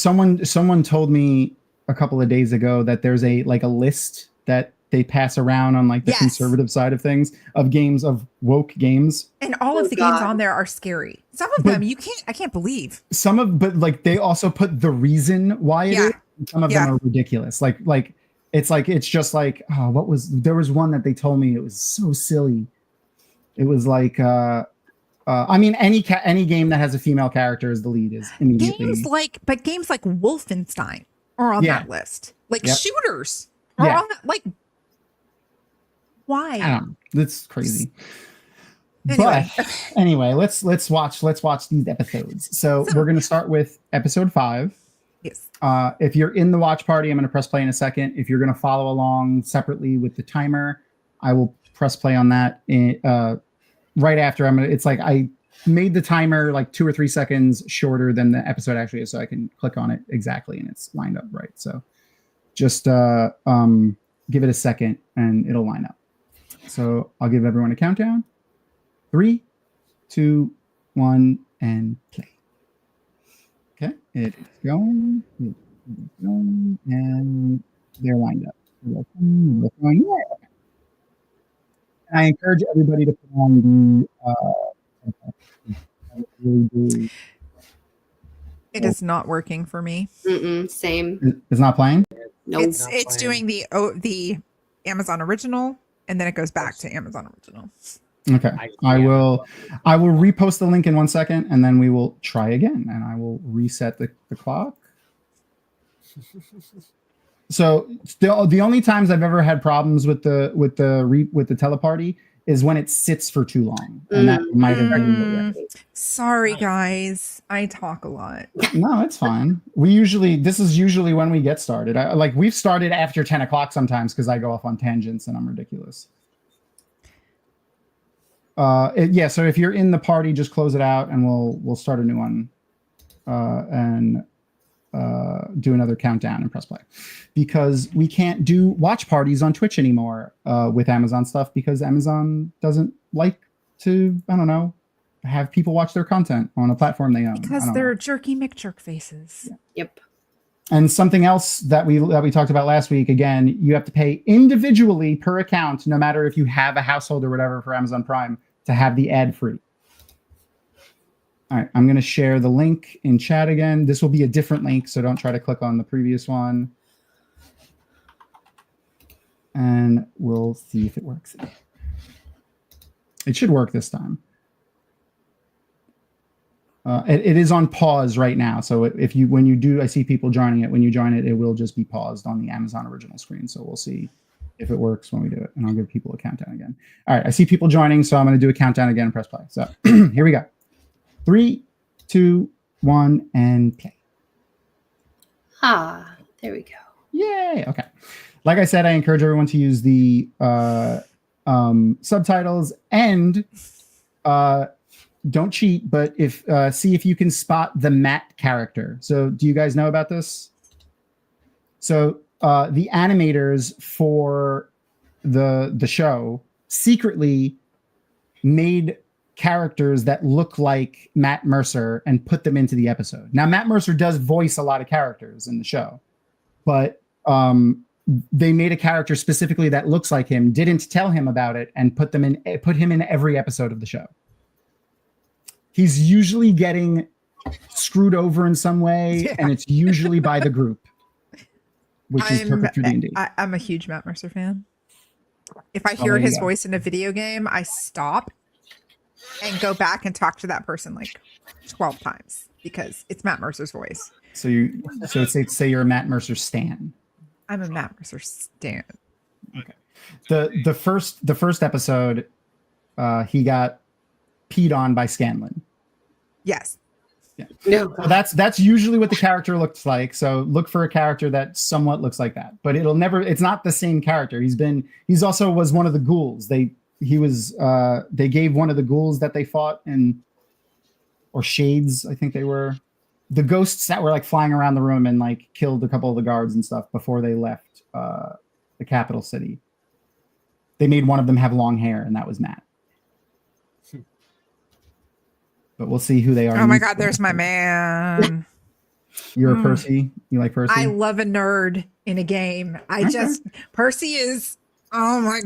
someone told me a couple of days ago that there's a list that they pass around on like the conservative side of things of games, of woke games. And all of the games on there are scary. Some of them I can't believe. But like they also put the reason why it is. And some of them are ridiculous. Like it's just like, oh, there was one that they told me it was so silly. It was like I mean, any game that has a female character as the lead is immediately Games like Wolfenstein are on that list. Like shooters are on that. Like, why? I don't know. That's crazy. Anyway. But anyway, let's watch these episodes. So we're gonna start with episode 5. Yes. If you're in the watch party, I'm gonna press play in a second. If you're gonna follow along separately with the timer, I will press play on that right after. It's like I made the timer like 2 or 3 seconds shorter than the episode actually is, so I can click on it exactly and it's lined up right. So just give it a second and it'll line up. So I'll give everyone a countdown. 3, 2, 1, and play. Okay, it's going, and they're lined up. I encourage everybody to put on the. It is not working for me. Same. It's not playing. No, It's doing the Amazon original, and then it goes back to Amazon original. Okay, I will repost the link in 1 second, and then we will try again, and I will reset the clock. So the only times I've ever had problems with the teleparty is when it sits for too long, and that might have been. Sorry, guys, I talk a lot. No, it's fine. This is usually when we get started. We've started after 10 o'clock sometimes because I go off on tangents and I'm ridiculous. So if you're in the party, just close it out and we'll start a new one and do another countdown and press play, because we can't do watch parties on Twitch anymore with Amazon stuff, because Amazon doesn't like to, I don't know, have people watch their content on a platform they own. Because they're jerky McJerk faces. Yeah. Yep. And something else that we talked about last week, again, you have to pay individually per account, no matter if you have a household or whatever for Amazon Prime, to have the ad free. All right, I'm going to share the link in chat again. This will be a different link, so don't try to click on the previous one. And we'll see if it works. It should work this time. It is on pause right now. So if you, when you do, I see people joining it. When you join it, it will just be paused on the Amazon original screen. So we'll see if it works when we do it. And I'll give people a countdown again. All right. I see people joining. So I'm going to do a countdown again and press play. So here we go. 3, 2, 1, and play. Ah, there we go. Yay. Okay. Like I said, I encourage everyone to use the subtitles and don't cheat, but if see if you can spot the Matt character. So do you guys know about this? So the animators for the show secretly made characters that look like Matt Mercer and put them into the episode. Now, Matt Mercer does voice a lot of characters in the show, but they made a character specifically that looks like him, didn't tell him about it, and put him in every episode of the show. He's usually getting screwed over in some way, and it's usually by the group, which is perfect for D&D. I'm a huge Matt Mercer fan. If I hear his voice in a video game, I stop and go back and talk to that person like 12 times because it's Matt Mercer's voice. So it's say you're a Matt Mercer stan. I'm a Matt Mercer stan. Okay. The first episode, he got peed on by Scanlan. Yes. Yeah. No. So that's usually what the character looks like. So look for a character that somewhat looks like that, but it's not the same character. He's also was one of the ghouls. They gave one of the ghouls that they fought or shades, I think they were, the ghosts that were like flying around the room and like killed a couple of the guards and stuff before they left the capital city. They made one of them have long hair, and that was Matt. But we'll see who they are. Oh my God, there's my man. You're a Percy? You like Percy? I love a nerd in a game. Percy is, oh my.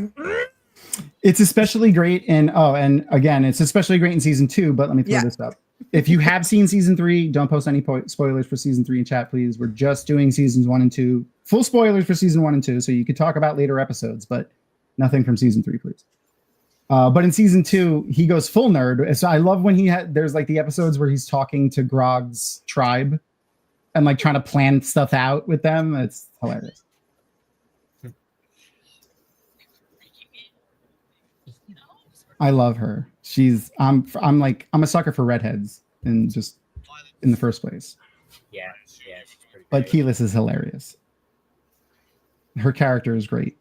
It's especially great and again, it's especially great in season 2, but let me throw this up. If you have seen season 3, don't post any spoilers for season 3 in chat, please. We're just doing seasons 1 and 2. Full spoilers for season 1 and 2, so you could talk about later episodes, but nothing from season 3, please. But in season 2, he goes full nerd. So I love when there's like the episodes where he's talking to Grog's tribe and like trying to plan stuff out with them. It's hilarious. I love her. I'm a sucker for redheads and just in the first place. Yeah, she's pretty But Keyless is hilarious. Her character is great.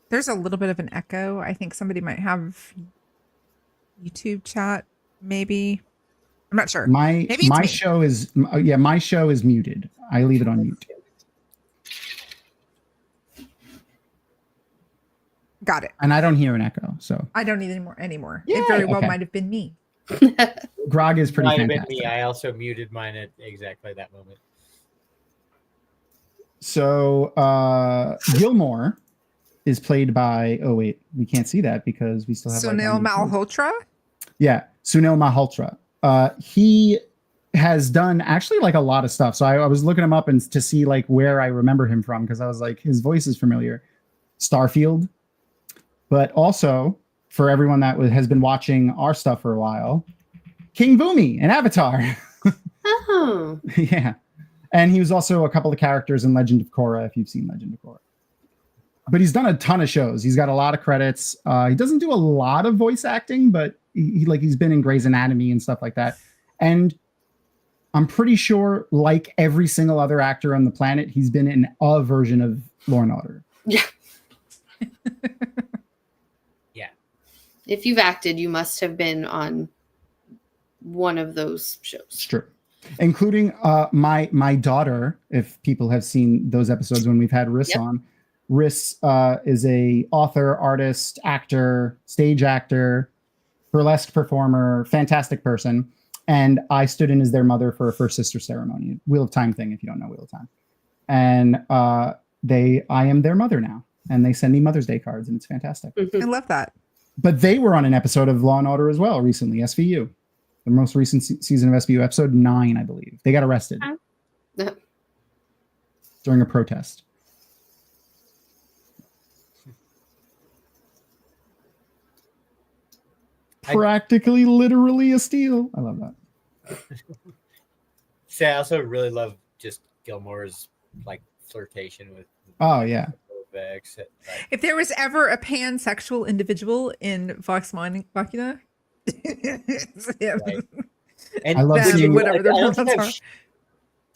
There's a little bit of an echo. I think somebody might have YouTube chat, maybe. I'm not sure. My show is muted. I leave it on mute. Got it. And I don't hear an echo, so I don't need anymore. Yay, It very well okay. might have been me. Grog is pretty might have fantastic. been me. I also muted mine at exactly that moment. So Gilmore is played by, oh wait, we can't see that because we still have Sunil Malhotra? Yeah, Sunil Malhotra. He has done actually like a lot of stuff. So I was looking him up and to see like where I remember him from because I was like, his voice is familiar. Starfield. But also, for everyone that has been watching our stuff for a while, King Boomy and Avatar. Oh. Yeah. And he was also a couple of characters in Legend of Korra, if you've seen Legend of Korra. But he's done a ton of shows. He's got a lot of credits. He doesn't do a lot of voice acting, but he's been in Grey's Anatomy and stuff like that. And I'm pretty sure, like every single other actor on the planet, he's been in a version of Law and Order. Yeah. Yeah. If you've acted, you must have been on one of those shows. It's true. Including my daughter, if people have seen those episodes when we've had Riss on. Riss is a author, artist, actor, stage actor, burlesque performer, fantastic person. And I stood in as their mother for a first sister ceremony, Wheel of Time thing, if you don't know Wheel of Time. And I am their mother now. And they send me Mother's Day cards, and it's fantastic. I love that. But they were on an episode of Law and Order as well recently, SVU. The most recent season of SVU, episode 9, I believe. They got arrested during a protest. practically literally a steal. I love that. See, I also really love just Gilmore's like flirtation with. Oh yeah. Vex. Like, If there was ever a pansexual individual in Vox Machina, it's him. right. And I love Them, seeing whatever their I don't pronouns think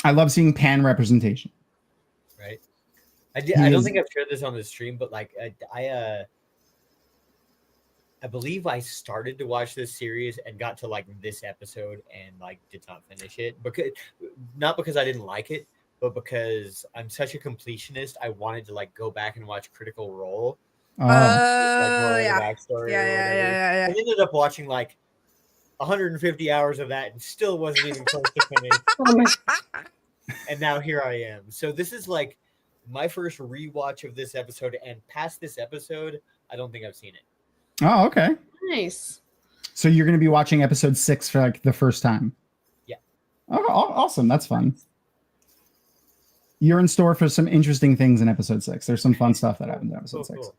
are. I love seeing pan representation. right. I don't think I've shared this on the stream, but like I believe I started to watch this series and got to like this episode and like did not finish it not because I didn't like it, but because I'm such a completionist. I wanted to like go back and watch Critical Role. Like, Yeah. backstory Yeah. I ended up watching like 150 hours of that and still wasn't even close to finish. Oh my And now here I am. So this is like my first rewatch of this episode, and past this episode, I don't think I've seen it. Oh, okay. nice. So you're going to be watching episode 6 for like the first time. Yeah. Oh, awesome. That's fun. You're in store for some interesting things in episode 6. There's some fun stuff that happened in episode 6. Cool.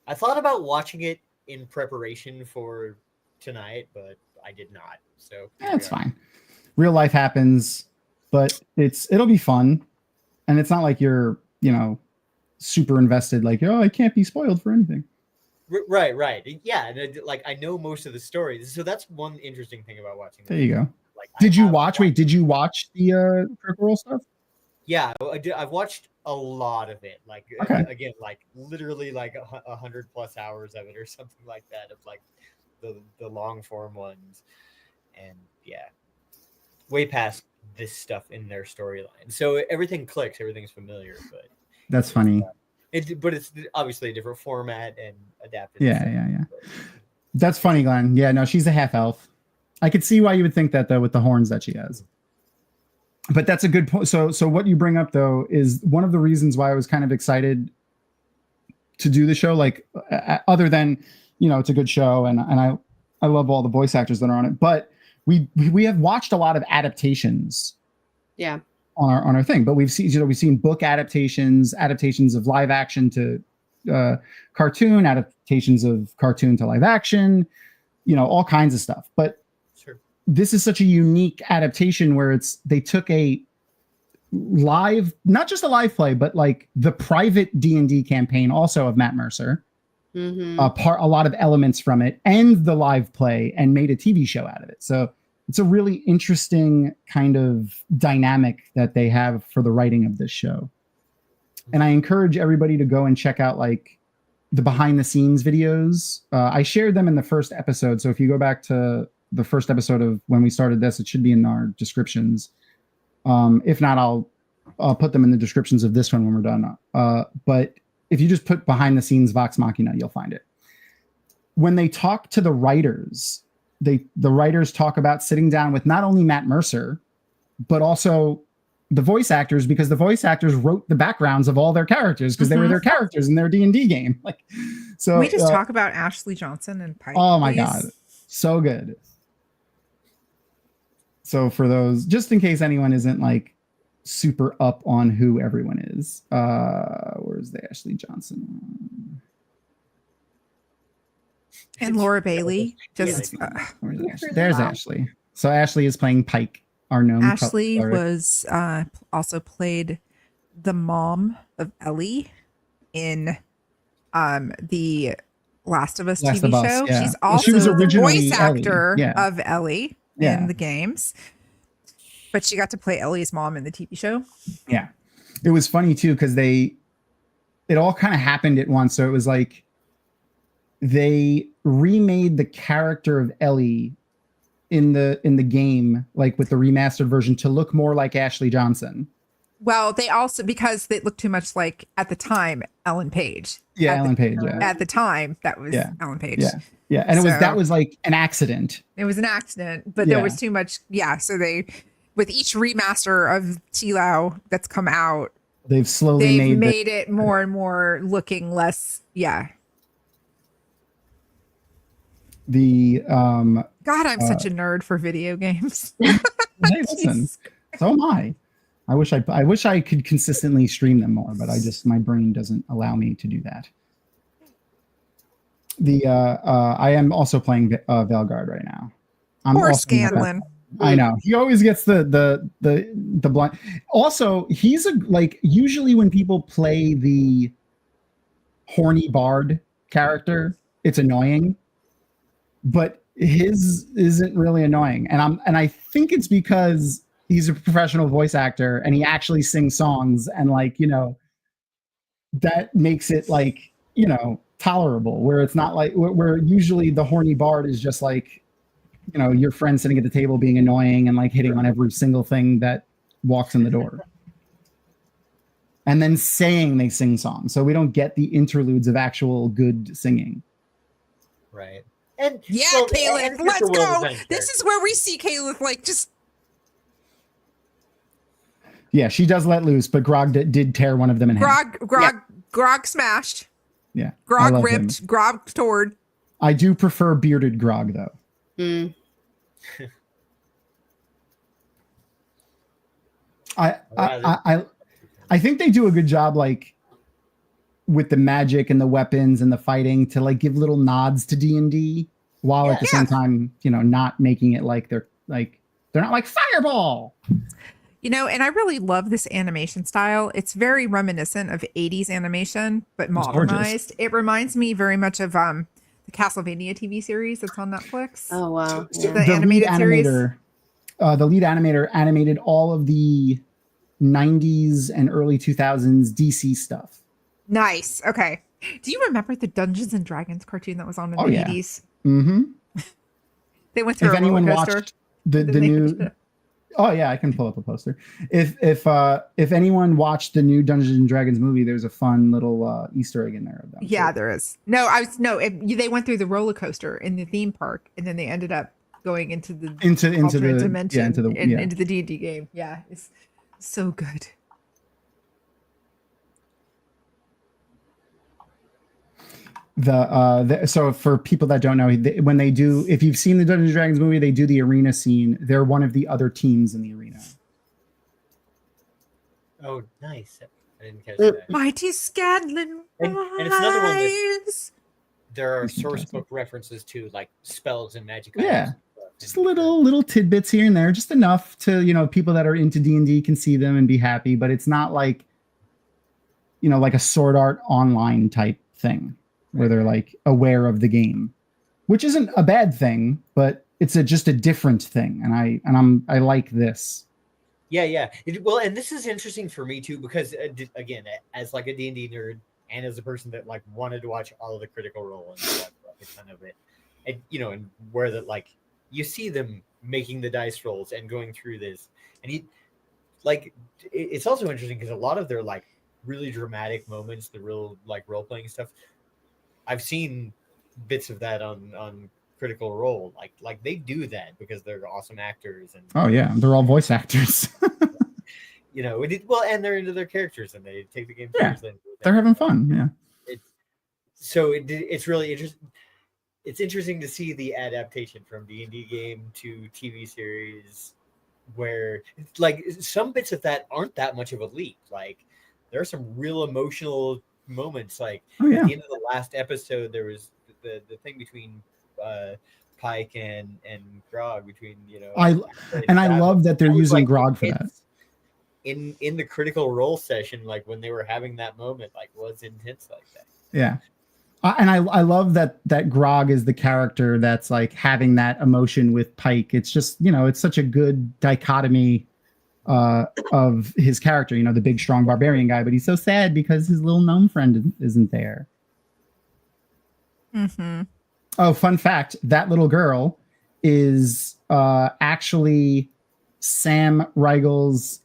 I thought about watching it in preparation for tonight, but I did not. So Yeah, it's fine. Real life happens, but it'll be fun. And it's not like you're, super invested, like, oh, I can't be spoiled for anything. Right. Yeah, and like I know most of the stories, so that's one interesting thing about watching. There you go. Like, Did you watch the Critical Role stuff? Yeah, I've watched a lot of it. Like Okay. again, like literally like 100+ hours of it or something like that, of like the long form ones, and yeah, way past this stuff in their storyline. So everything clicks, everything's familiar, but That's funny. but it's obviously a different format and adapted. Yeah. That's funny, Glenn. Yeah, no, she's a half elf. I could see why you would think that though with the horns that she has. But that's a good point. So what you bring up though is one of the reasons why I was kind of excited to do the show. Like other than it's a good show and I love all the voice actors that are on it. But we have watched a lot of adaptations. Yeah. On our thing, but we've seen book adaptations of live action to cartoon, adaptations of cartoon to live action, all kinds of stuff. But Sure. This is such a unique adaptation where they took a live, not just a live play, but like the private D&D campaign also of Matt Mercer, Mm-hmm. a lot of elements from it and the live play and made a TV show out of it. So it's a really interesting kind of dynamic that they have for the writing of this show. And I encourage everybody to go and check out like the behind the scenes videos. I shared them in the first episode. So if you go back to the first episode of when we started this, it should be in our descriptions. If not, I'll put them in the descriptions of this one when we're done. But if you just put behind the scenes Vox Machina, you'll find it. When they talk to the writers, the writers talk about sitting down with not only Matt Mercer, but also the voice actors, because the voice actors wrote the backgrounds of all their characters because they were their characters in their D&D game. Like, so Can we just talk about Ashley Johnson and Pike? Oh my please? God. So good. So for those, just in case anyone isn't like super up on who everyone is, where's the Ashley Johnson one? And Laura Bailey. Just Where's Ashley? There's Ashley. So Ashley is playing Pike, our gnome. Ashley was also played the mom of Ellie in the Last of Us Last TV of Us, show. yeah. She's Well, also she was the originally voice Ellie, actor yeah. of Ellie Yeah. in the games. But she got to play Ellie's mom in the TV show. Yeah. It was funny too, because it all kind of happened at once. So it was like they remade the character of Ellie in the game, like with the remastered version, to look more like Ashley Johnson. Well, they also, because they looked too much like, at the time, Ellen Page. Yeah, Ellen Page. Yeah. At the time, that was Yeah. Ellen Page. Yeah. Yeah. And that was like an accident. It was an accident, but Yeah. there was too much. Yeah. So with each remaster of T-Lao that's come out, They've slowly made it more and more looking less. Yeah. God, I'm such a nerd for video games. Hey, listen, so am I. I wish I could consistently stream them more, but my brain doesn't allow me to do that. I am also playing Veilguard right now. I'm Poor also not that- Scanlan. I know he always gets the blind. Also, he's usually when people play the horny bard character, it's annoying, but his isn't really annoying, and I think it's because he's a professional voice actor and he actually sings songs, and that makes it tolerable. Where it's not like where usually the horny bard is just your friend sitting at the table being annoying and hitting on every single thing that walks in the door. And then saying they sing songs. So we don't get the interludes of actual good singing. Right. And Yeah, well, Caleb, and let's Crystal Will go. Design This is where we see Caleb just. Yeah, she does let loose, but Grog did tear one of them in half. Grog smashed. Yeah. Grog ripped. Him. Grog tore. I do prefer bearded Grog though. Mm. I think they do a good job with the magic and the weapons and the fighting to give little nods to D&D while at the same time, not making it they're not like Fireball. And I really love this animation style. It's very reminiscent of 80s animation, but modernized. It reminds me very much of the Castlevania TV series that's on Netflix. Oh, wow. So Yeah. the animated series. The lead animator animated all of the 90s and early 2000s DC stuff. Nice. Okay. Do you remember the Dungeons and Dragons cartoon that was on in the 80s? Mm-hmm. They went through if a anyone roller coaster. watched the new... Oh yeah, I can pull up a poster. If anyone watched the new Dungeons and Dragons movie, there's a fun little Easter egg in there of them. Yeah, there is. They went through the roller coaster in the theme park, and then they ended up going into the alternate dimension, into the D&D game. Yeah, it's so good. So for people that don't know, when they do, if you've seen the Dungeons and Dragons movie, they do the arena scene. They're one of the other teams in the arena. Oh, nice. I didn't catch that. Mighty Scanlan. And it's another one that there are source book references to spells and magic. Yeah. Just little tidbits here and there, just enough to, people that are into D&D can see them and be happy, but it's not like a Sword Art Online type thing where they're aware of the game, which isn't a bad thing, but it's just a different thing. And I like this. Yeah. And this is interesting for me too, because again, as a D&D nerd and as a person that wanted to watch all of the Critical Role and stuff, a ton of it, and and where that you see them making the dice rolls and going through this, and it's also interesting because a lot of their really dramatic moments, the real role playing stuff, I've seen bits of that on Critical Role. They do that because they're awesome actors, and oh yeah, they're all voice actors. and they're into their characters and they take the game seriously. They're having fun. Yeah. It's really interesting. It's interesting to see the adaptation from D&D game to TV series, where some bits of that aren't that much of a leap. There are some real emotional moments. At the end of the last episode, there was the thing between Pike and Grog, between I love that they're using Grog for that. In the Critical Role session, when they were having that moment, was intense like that. Yeah. And I love that Grog is the character that's having that emotion with Pike. It's just, it's such a good dichotomy of his character, the big, strong barbarian guy, but he's so sad because his little gnome friend isn't there. Mm-hmm. Oh, fun fact, that little girl is actually Sam Riegel's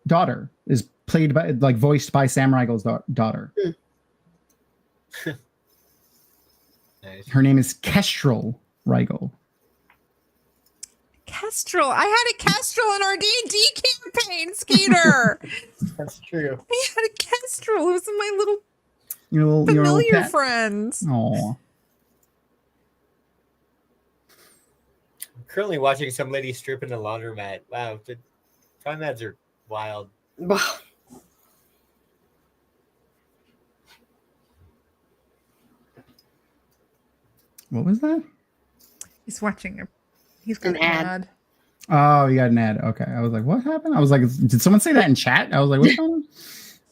daughter, is played by, voiced by Sam Riegel's daughter. Nice. Her name is Kestrel Riegel. Kestrel. I had a Kestrel in our D&D campaign, Skeeter. That's true. I had a Kestrel. It was my little your familiar friend. Oh. I'm currently watching some lady strip in a laundromat. Wow, the trimads are wild. What was that? He's watching. He's got An ad. Oh, you got an ad. Okay. I was like, what happened? I was like, did someone say that in chat? I was like, what's going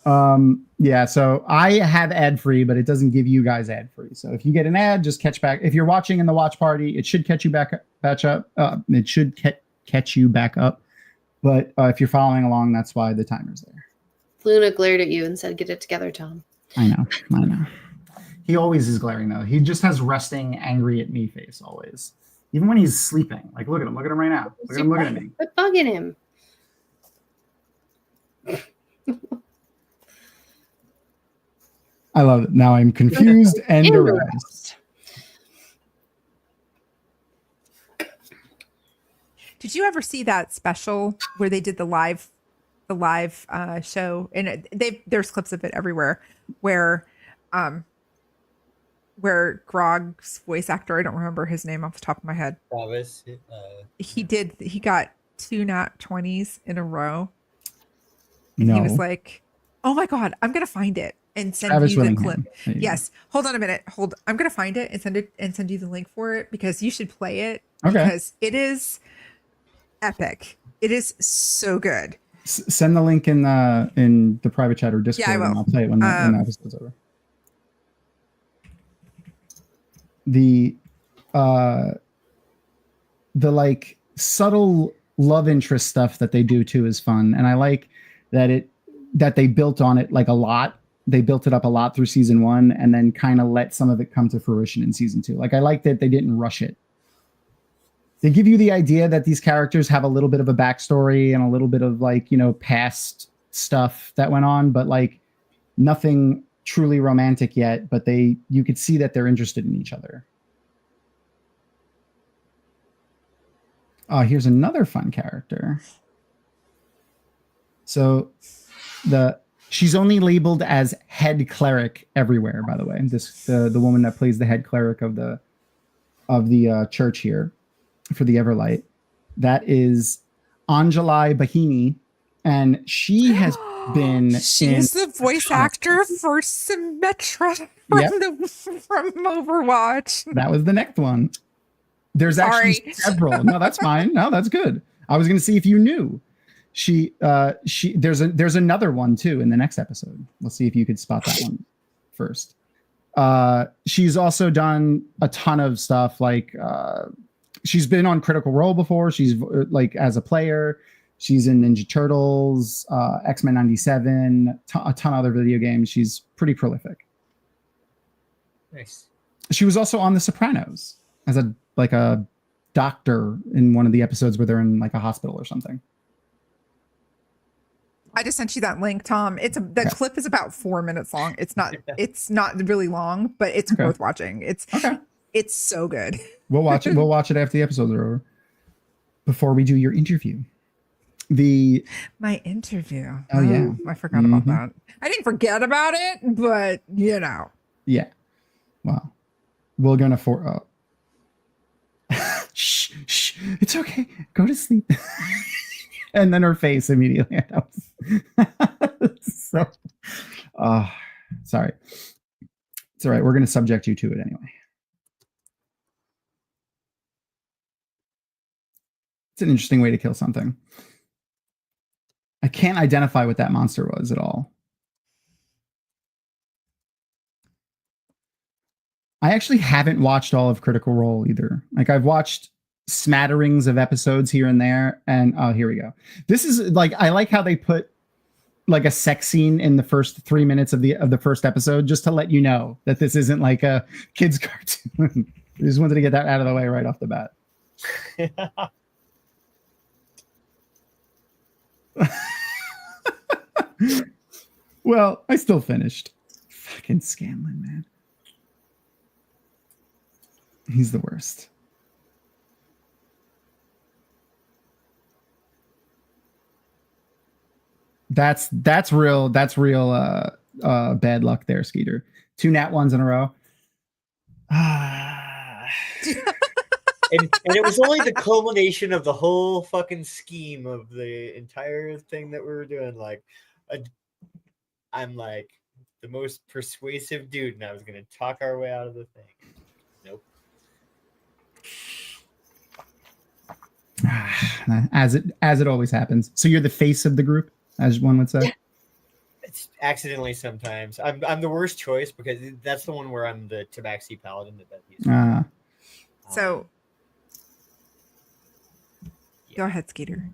on? Yeah, so I have ad free, but it doesn't give you guys ad free. So if you get an ad, just catch back. If you're watching in the watch party, it should catch you back up. It should catch you back up. But if you're following along, that's why the timer's there. Luna glared at you and said, "Get it together, Tom." I know. He always is glaring though. He just has resting, angry at me face always. Even when he's sleeping. Like, look at him. Look at him right now. Look at him looking at me. Quit bugging him. I love it. Now I'm confused and aroused. Did you ever see that special where they did the live show? And there's clips of it everywhere where Grog's voice actor, I don't remember his name off the top of my head. Travis. He got 2 nat 20s in a row. And No. he was like, "Oh my God, I'm going to find it and send Travis you the Willingham. clip." Yes. Hold on a minute. I'm going to find it and send you the link for it because you should play it because it is epic. It is so good. Send the link in the private chat or Discord. Yeah, I will. And I'll play it when the episode's over. The like subtle love interest stuff that they do too is fun, and I like that they built on it like a lot. They built it up a lot through season 1 and then kind of let some of it come to fruition in season 2. Like I like that they didn't rush it. They give you the idea that these characters have a little bit of a backstory and a little bit of like, past stuff that went on, but like nothing truly romantic yet, but you could see that they're interested in each other. Here's another fun character. So she's only labeled as head cleric everywhere, by the way. The woman that plays the head cleric of the church here for the Everlight, that is Anjali Bahini, and she has been She's the voice actor for Symmetra from Overwatch. That was the next one. There's actually several. No, that's fine. No, that's good. I was going to see if you knew. There's another one too in the next episode. We'll see if you could spot that one first. She's also done a ton of stuff. Like she's been on Critical Role before. She's like as a player. She's in Ninja Turtles, X-Men '97, a ton of other video games. She's pretty prolific. Nice. She was also on The Sopranos as a doctor in one of the episodes where they're in like a hospital or something. I just sent you that link, Tom. The clip is about 4 minutes long. It's not really long, but it's worth watching. It's so good. We'll watch it. We'll watch it after the episodes are over. Before we do your interview. My interview. Oh yeah. I forgot about that. I didn't forget about it, but Yeah. Well, we're gonna shh. It's okay. Go to sleep. And then her face immediately. So, sorry. It's all right. We're going to subject you to it anyway. It's an interesting way to kill something. I can't identify what that monster was at all. I actually haven't watched all of Critical Role either. Like I've watched smatterings of episodes here and there, and here we go. This is like I like how they put like a sex scene in the first 3 minutes of the first episode just to let you know that this isn't like a kid's cartoon. I just wanted to get that out of the way right off the bat. Well, I still finished. Fucking Scanlan, man. He's the worst. That's real bad luck there, Skeeter. 2 nat 1s in a row. And it was only the culmination of the whole fucking scheme of the entire thing that we were doing. Like, I'm like the most persuasive dude, and I was gonna talk our way out of the thing. Nope. As it always happens. So you're the face of the group, as one would say. It's accidentally sometimes. I'm the worst choice because that's the one where I'm the Tabaxi paladin that uses. So go ahead, Skeeter.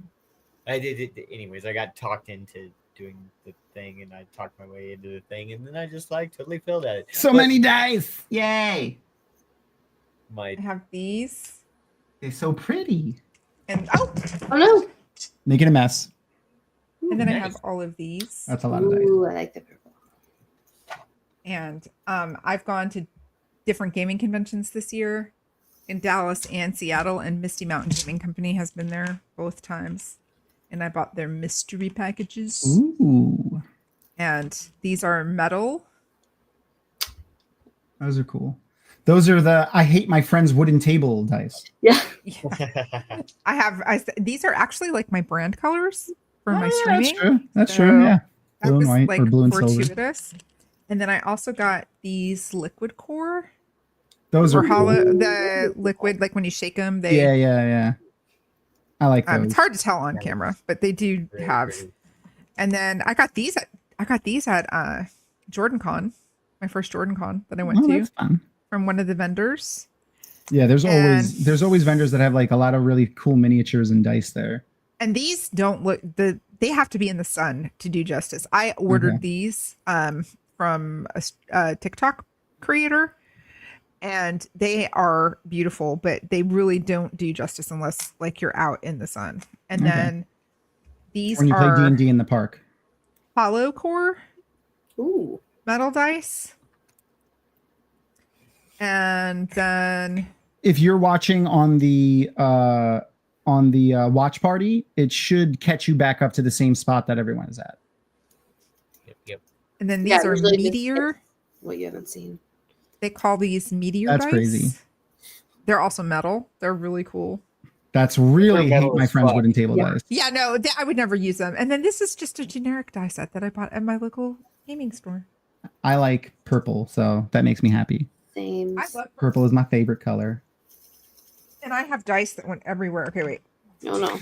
I did it anyways. I got talked into doing the thing, and I talked my way into the thing, and then I just like totally failed at it. So many dice! Yay! I have these. They're so pretty. And Oh no! Making a mess. and then Nice. I have all of these. That's a lot of dice. Ooh, I like the purple. And I've gone to different gaming conventions this year in Dallas and Seattle, and Misty Mountain Gaming Company has been there both times. And I bought their mystery packages. Ooh. And these are metal. Those are cool. Those are the I hate my friend's wooden table dice. Yeah. These are actually like my brand colors for my Yeah, streaming. that's true. That's So true. Yeah. That Blue and was white like or blue and silver. fortuitous. And then I also got these liquid core. Those Or are hollow, cool. the liquid, like when you shake them, they. Yeah. I like those. It's hard to tell on camera, but they do have. And then I got these at Jordan Con, my first Jordan Con that I went to That's fun. from one of the vendors. Yeah, there's And- always vendors that have like a lot of really cool miniatures and dice there. And these don't look they have to be in the sun to do justice. I ordered these from a TikTok creator, and they are beautiful, but they really don't do justice unless like you're out in the sun. And Okay. then these When you play are D&D in the park. hollow core Ooh. metal dice. And then If you're watching on the watch party, it should catch you back up to the same spot that everyone is at. Yep. and then these Yeah, are usually just meteor. What you haven't seen. They call these meteor That's dice. crazy. They're also metal. They're really cool. That's really They're hate metal my as friend's fuck. wooden table Yeah. dice. Yeah, no, I would never use them. And then this is just a generic die set that I bought at my local gaming store. I like purple, so that makes me happy. Same. I love Purple is my favorite color. and I have dice that went everywhere. Okay, wait. Oh no.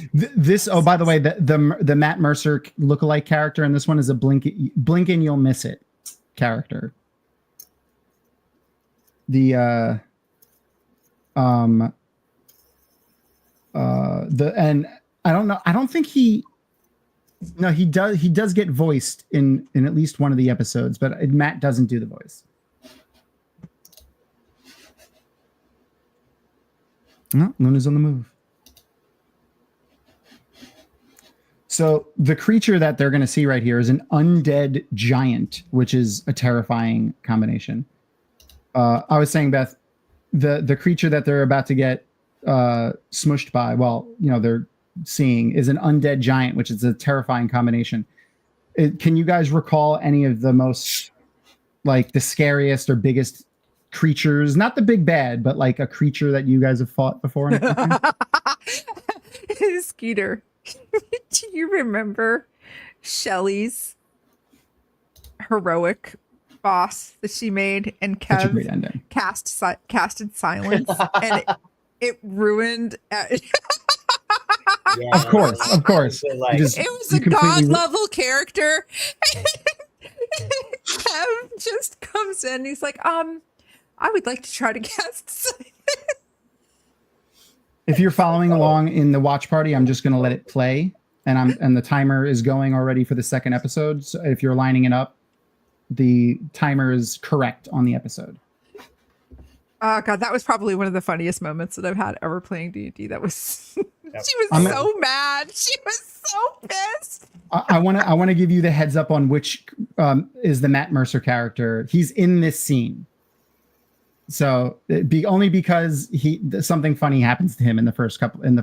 Oh, by the way, the Matt Mercer lookalike character in this one is a blink and you'll miss it character. And I don't know. I don't think he does get voiced in at least one of the episodes, but Matt doesn't do the voice. No, Luna's on the move. So the creature that they're going to see right here is an undead giant, which is a terrifying combination. I was saying, Beth, the creature that they're about to get smushed by, they're seeing is an undead giant, which is a terrifying combination. Can you guys recall any of the most, like, the scariest or biggest creatures? Not the big bad, but like a creature that you guys have fought before? Skeeter, do you remember Shelley's heroic boss that she made and Such a great ending. casted silence and it ruined Yeah, Of course. So, like, You just- it was you a completely- god level character. Kev just comes in, he's like, I would like to try to cast silence. If you're following along in the watch party, I'm just going to let it play, and the timer is going already for the second episode. So if you're lining it up, the timer is correct on the episode. Oh god, that was probably one of the funniest moments that I've had ever playing D&D. That was she was I'm- so mad. She was so pissed. I want to give you the heads up on which is the Matt Mercer character. He's in this scene, so only because something funny happens to him in the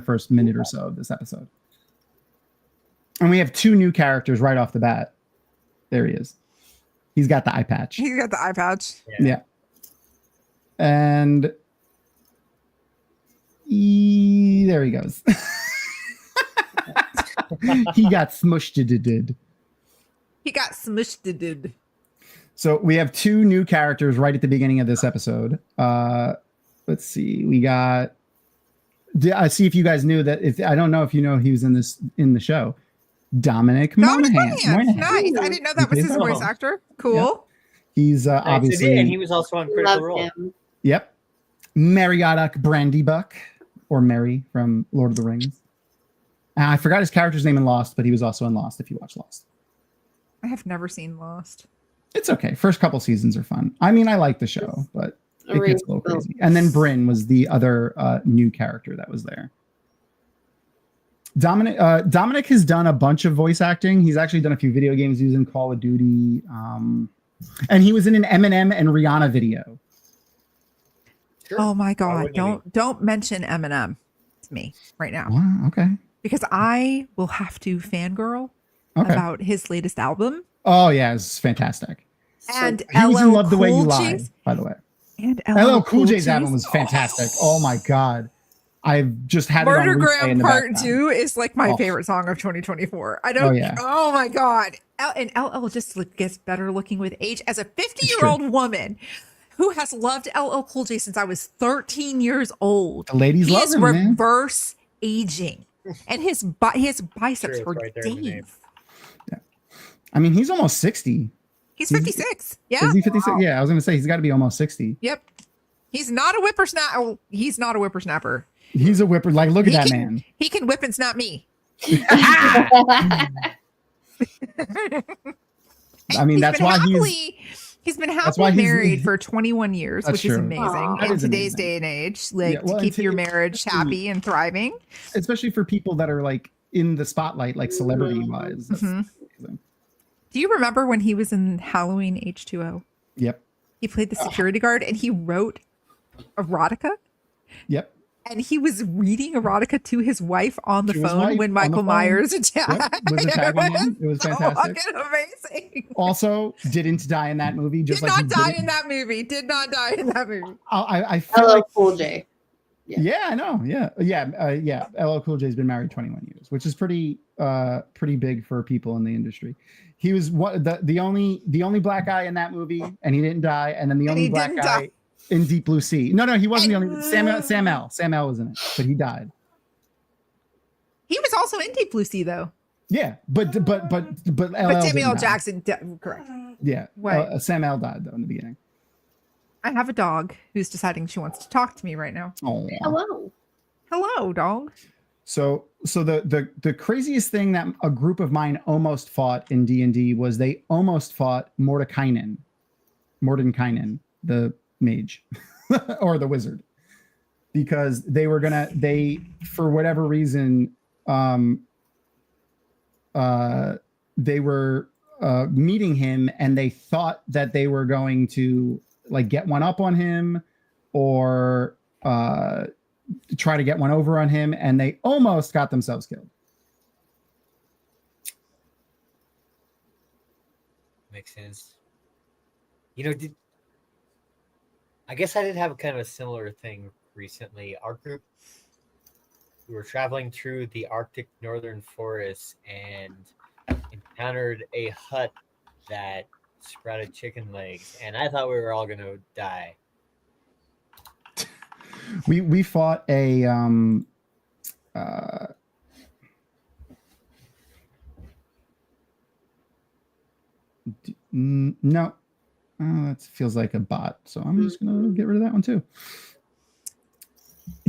first minute or so of this episode. And we have two new characters right off the bat. There he is. He's got the eye patch. He's got the eye patch. Yeah. And there he goes. He got smushed. He got smushed. So we have two new characters right at the beginning of this episode. Let's see. We got I see if you guys knew that. If I don't know if you know he was in the show. Dominic Monaghan. Nice. I didn't know that was his voice actor. Cool. Yeah. He's obviously, and he was also on Critical Role. Him. Yep. Mariodoc Brandybuck, or Mary from Lord of the Rings. I forgot his character's name in Lost, but he was also in Lost. If you watch Lost, I have never seen Lost. it's okay. First couple seasons are fun. I mean, I like the show, but it gets a little crazy. And then Bryn was the other new character that was there. Dominic has done a bunch of voice acting. He's actually done a few video games. He was in Call of Duty, and he was in an Eminem and Rihanna video. Sure. Oh my God! Don't mention Eminem to me right now. Wow, okay. Because I will have to fangirl about his latest album. Oh yeah, it's fantastic. And He was in Love the Way You Cool Lie, J's- by the way. And LL Cool J's J's album was fantastic. Oh my God. I've just had it on replay in Murdergram the Part background. 2 is like my favorite song of 2024. I don't. Oh, yeah. Oh my God. And LL just gets better looking with age. As a 50-year-old woman who has loved LL Cool J since I was 13 years old, The ladies love he's him, man. reverse aging, and his biceps Sure, were right there in the name. Dave. I mean, he's almost 60. He's 56. Yeah. Is he 56? Wow. Yeah, I was going to say he's got to be almost 60. Yep. He's not a whippersnapper. Oh, he's not a whippersnapper. He's a whipper. Like, look at that man. He can whip and snap me. I mean, that's why he's been that's why happily he's- married for 21 years, That's which is true. amazing Aw. That in is today's amazing. day and age. Like Yeah, well, to keep and your marriage happy and thriving. especially for people that are like in the spotlight, like celebrity wise. Mhm. Do you remember when he was in Halloween H2O? Yep. He played the security guard and he wrote erotica. Yep. And he was reading erotica to his wife on the To his phone wife when on Michael the phone. Myers Yep. attacked. Was attacking him. It was So fantastic. fucking amazing. Also, didn't die in that movie. Just Did like not he die didn't- in that movie. Did not die in that movie. I feel LL like Cool J. Yeah, I know. Yeah. LL Cool J's been married 21 years, which is pretty big for people in the industry. He was the only black guy in that movie, and he didn't die. And then the only black guy in Deep Blue Sea. No, he wasn't the only. Sam L was in it, but he died. He was also in Deep Blue Sea though. Yeah, but LL But Samuel didn't die. Jackson, correct. Yeah, Wait. Sam L died though in the beginning. I have a dog who's deciding she wants to talk to me right now. Oh, Hello. Hello, dog. So the craziest thing that a group of mine almost fought in D&D was they almost fought Mordenkainen, the mage or the wizard, because they for whatever reason they were meeting him and they thought that they were going to like get one up on him or try to get one over on him, and they almost got themselves killed. Makes sense. I guess I did have kind of a similar thing recently. Our group, we were traveling through the Arctic northern forests and encountered a hut that sprouted chicken legs, and I thought we were all going to die. We fought a no, that feels like a bot, so I'm just gonna get rid of that one too.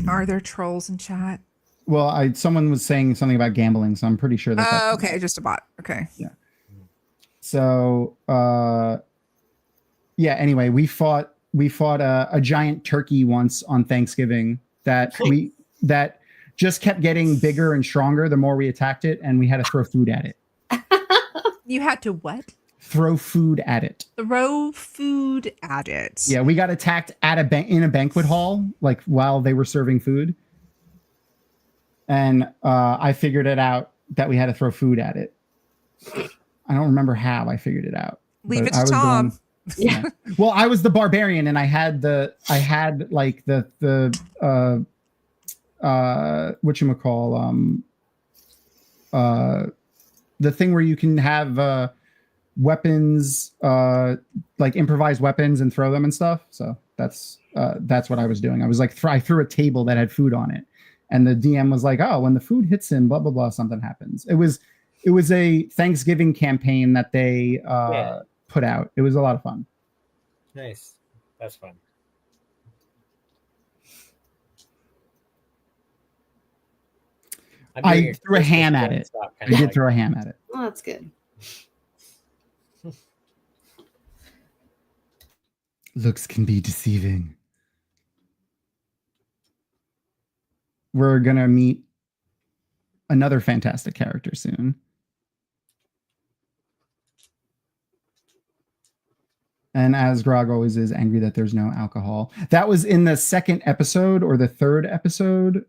Are there trolls in chat? Well, someone was saying something about gambling, so I'm pretty sure that's Okay, just a bot. Okay. Yeah. So yeah, anyway, we fought a giant turkey once on Thanksgiving that just kept getting bigger and stronger the more we attacked it, and we had to throw food at it. You had to what? Throw food at it. Throw food at it. Yeah, we got attacked at in a banquet hall, like while they were serving food. And I figured it out that we had to throw food at it. I don't remember how I figured it out. Leave but it to I was the Tom. one- yeah. Well, I was the barbarian, and I had like the whatchamacall, the thing where you can have weapons, like improvised weapons and throw them and stuff. So that's what I was doing. I was like, I threw a table that had food on it, and the DM was like, "Oh, when the food hits him, blah blah blah, something happens." It was a Thanksgiving campaign that they put out. It was a lot of fun. Nice. That's fun. I threw a ham at it. I did throw a ham at it. Oh, that's good. Looks can be deceiving. We're going to meet another fantastic character soon. And as Grog always is, angry that there's no alcohol. That was in the second episode or the third episode.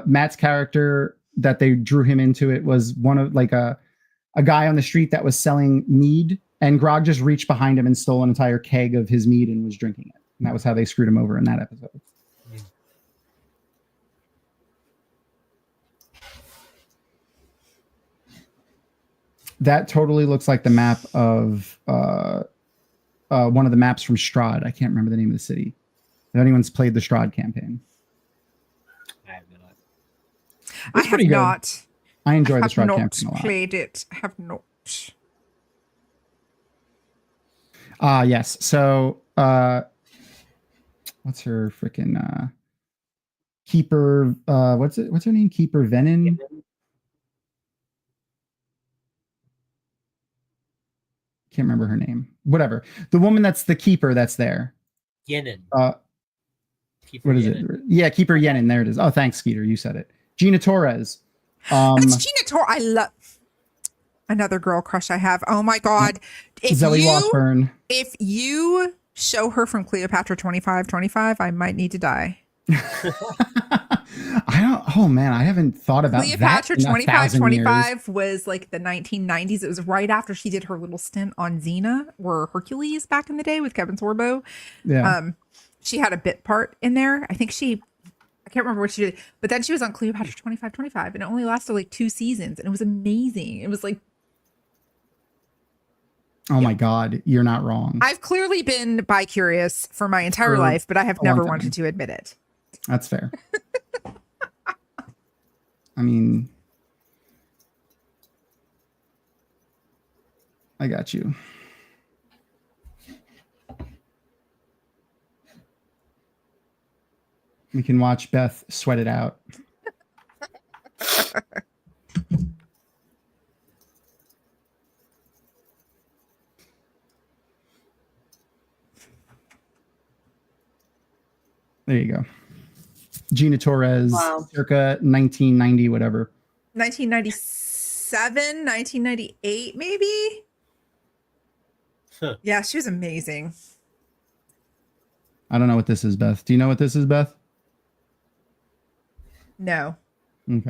Matt's character that they drew him into it was one of like a guy on the street that was selling mead, and Grog just reached behind him and stole an entire keg of his mead and was drinking it. And that was how they screwed him over in that episode. That totally looks like the map of one of the maps from Strahd. I can't remember the name of the city. If anyone's played the Strahd campaign. I have not. I have not. I enjoy the Strahd campaign a lot. Played it. I have not. Yes. So what's her freaking Keeper what's her name? Keeper Venin? Can't remember her name. Whatever. The woman that's the keeper that's there. Yenin. Keeper what is Yenin. It? Yeah, Keeper Yenin. There it is. Oh, thanks, Skeeter. You said it. Gina Torres. That's Gina Torres. I love another girl crush I have. Oh my God. Zoe Washburn. If you show her from Cleopatra 2525, I might need to die. I haven't thought about Cleopatra that. 2525 was like the 1990s. It was right after she did her little stint on Xena or Hercules back in the day with Kevin Sorbo. Yeah. She had a bit part in there. I can't remember what she did, but then she was on Cleopatra 2525 and it only lasted like 2 seasons and it was amazing. It was like, oh my God, you're not wrong. I've clearly been bi-curious for my entire life, but I have never wanted to admit it. That's fair. I mean, I got you. We can watch Beth sweat it out. There you go. Gina Torres, wow. Circa 1990, whatever. 1997, 1998, maybe? Huh. Yeah, she was amazing. I don't know what this is, Beth. Do you know what this is, Beth? No. Okay.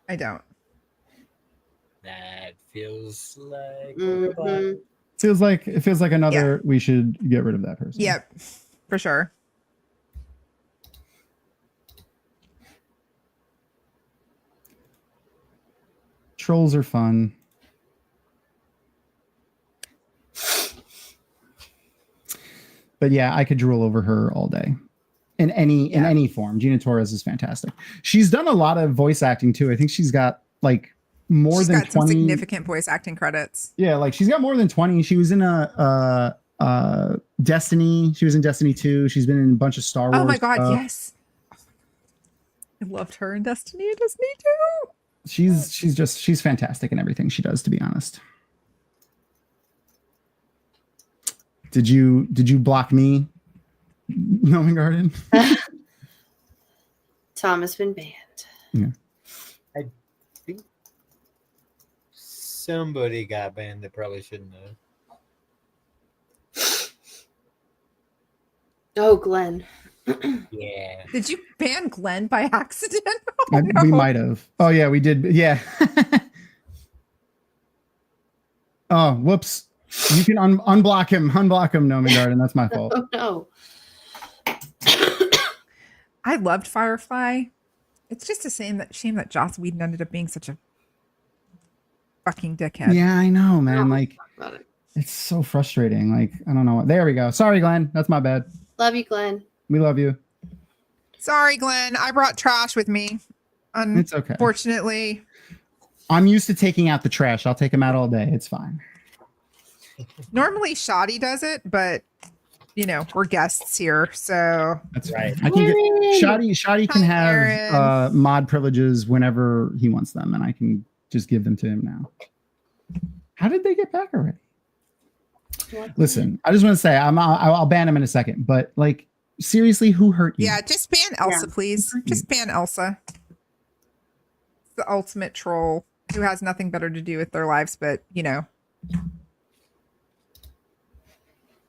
I don't. That feels like... Mm-hmm. It feels like another, we should get rid of that person. Yep, for sure. Trolls are fun. But yeah, I could drool over her all day. In any form. Gina Torres is fantastic. She's done a lot of voice acting too. I think she's got like more than 20 some significant voice acting credits. Yeah, like she's got more than 20. She was in a Destiny. She was in Destiny 2. She's been in a bunch of Star Wars. Oh my God, yes. I loved her in Destiny and Destiny 2. She's fantastic in everything she does, to be honest. Did you block me, Knowing Garden? Tom has been banned. Yeah. I think somebody got banned that probably shouldn't have. Oh, Glenn. Yeah. Did you ban Glenn by accident? We might have. Oh yeah, we did. Yeah. Oh, whoops. You can unblock him. Unblock him, Knowing Garden. That's my fault. Oh no. I loved Firefly. It's just a shame that Joss Whedon ended up being such a fucking dickhead. Yeah, I know, man. Oh, like, it's so frustrating. Like, I don't know. There we go. Sorry, Glenn. That's my bad. Love you, Glenn. We love you. Sorry, Glenn. I brought trash with me. It's okay. Unfortunately. I'm used to taking out the trash. I'll take them out all day. It's fine. Normally Shoddy does it, but you know, we're guests here, so That's Right. fine. I can Aaron! get Shoddy can Hi, have Aaron. mod privileges whenever he wants them, and I can just give them to him now. How did they get back already? Listen, I just want to say I'll ban him in a second, but like seriously, who hurt you? yeah, just ban Elsa, please. Just ban Elsa. It's the ultimate troll who has nothing better to do with their lives, but you know.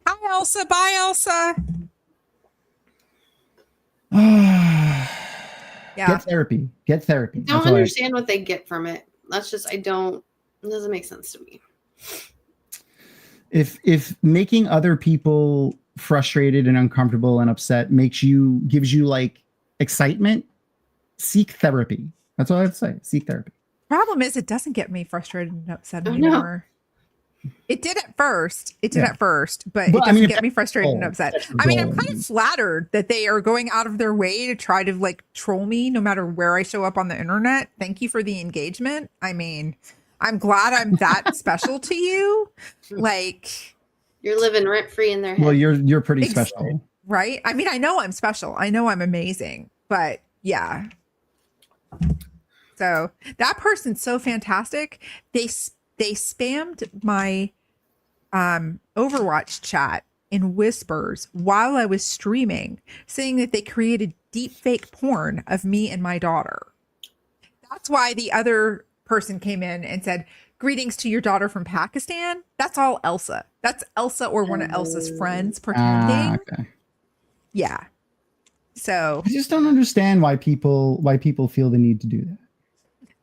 Hi, Elsa. Bye, Elsa. Yeah. Get therapy. Get therapy. I don't That's all understand what they get from it. That's just it doesn't make sense to me. If making other people frustrated and uncomfortable and upset gives you like excitement, seek therapy. That's all I have to say. Seek therapy. Problem is, it doesn't get me frustrated and upset Oh, no. anymore. It did at first. It did Yeah. at first, but Well, it I doesn't mean, get me frustrated and goal. upset. That's your I mean, I'm goal. kind of flattered that they are going out of their way to try to like troll me no matter where I show up on the internet. Thank you for the engagement. I mean, I'm glad I'm that special to you. Like, You're living rent free in their head. Well, you're pretty Ex- special. right? I mean, I know I'm special. I know I'm amazing, but yeah. So that person's so fantastic. They spammed my Overwatch chat in whispers while I was streaming, saying that they created deep fake porn of me and my daughter. That's why the other person came in and said, "Greetings to your daughter from Pakistan." That's all Elsa. That's Elsa or one of Elsa's friends pretending. Okay. Yeah. So I just don't understand why people feel the need to do that.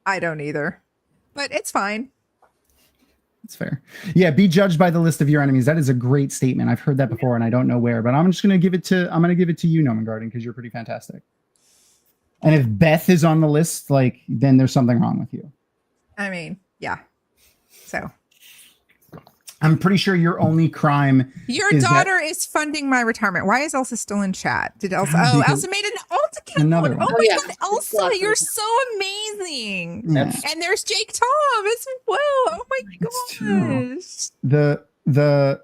I don't either, but it's fine. It's fair. Yeah, be judged by the list of your enemies. That is a great statement. I've heard that before and I don't know where, but I'm going to give it to you, Noman Garden, because you're pretty fantastic. And if Beth is on the list, like, then there's something wrong with you. I mean, yeah. So I'm pretty sure your only crime your is daughter is funding my retirement. Why is Elsa still in chat? Did Elsa? Ah, Oh, because- Elsa made an alt account. Another Oh one. my Oh, yeah. god, Elsa, Awesome. you're so amazing. Yeah. And there's Jake Tom as well. Oh my It's true. gosh. the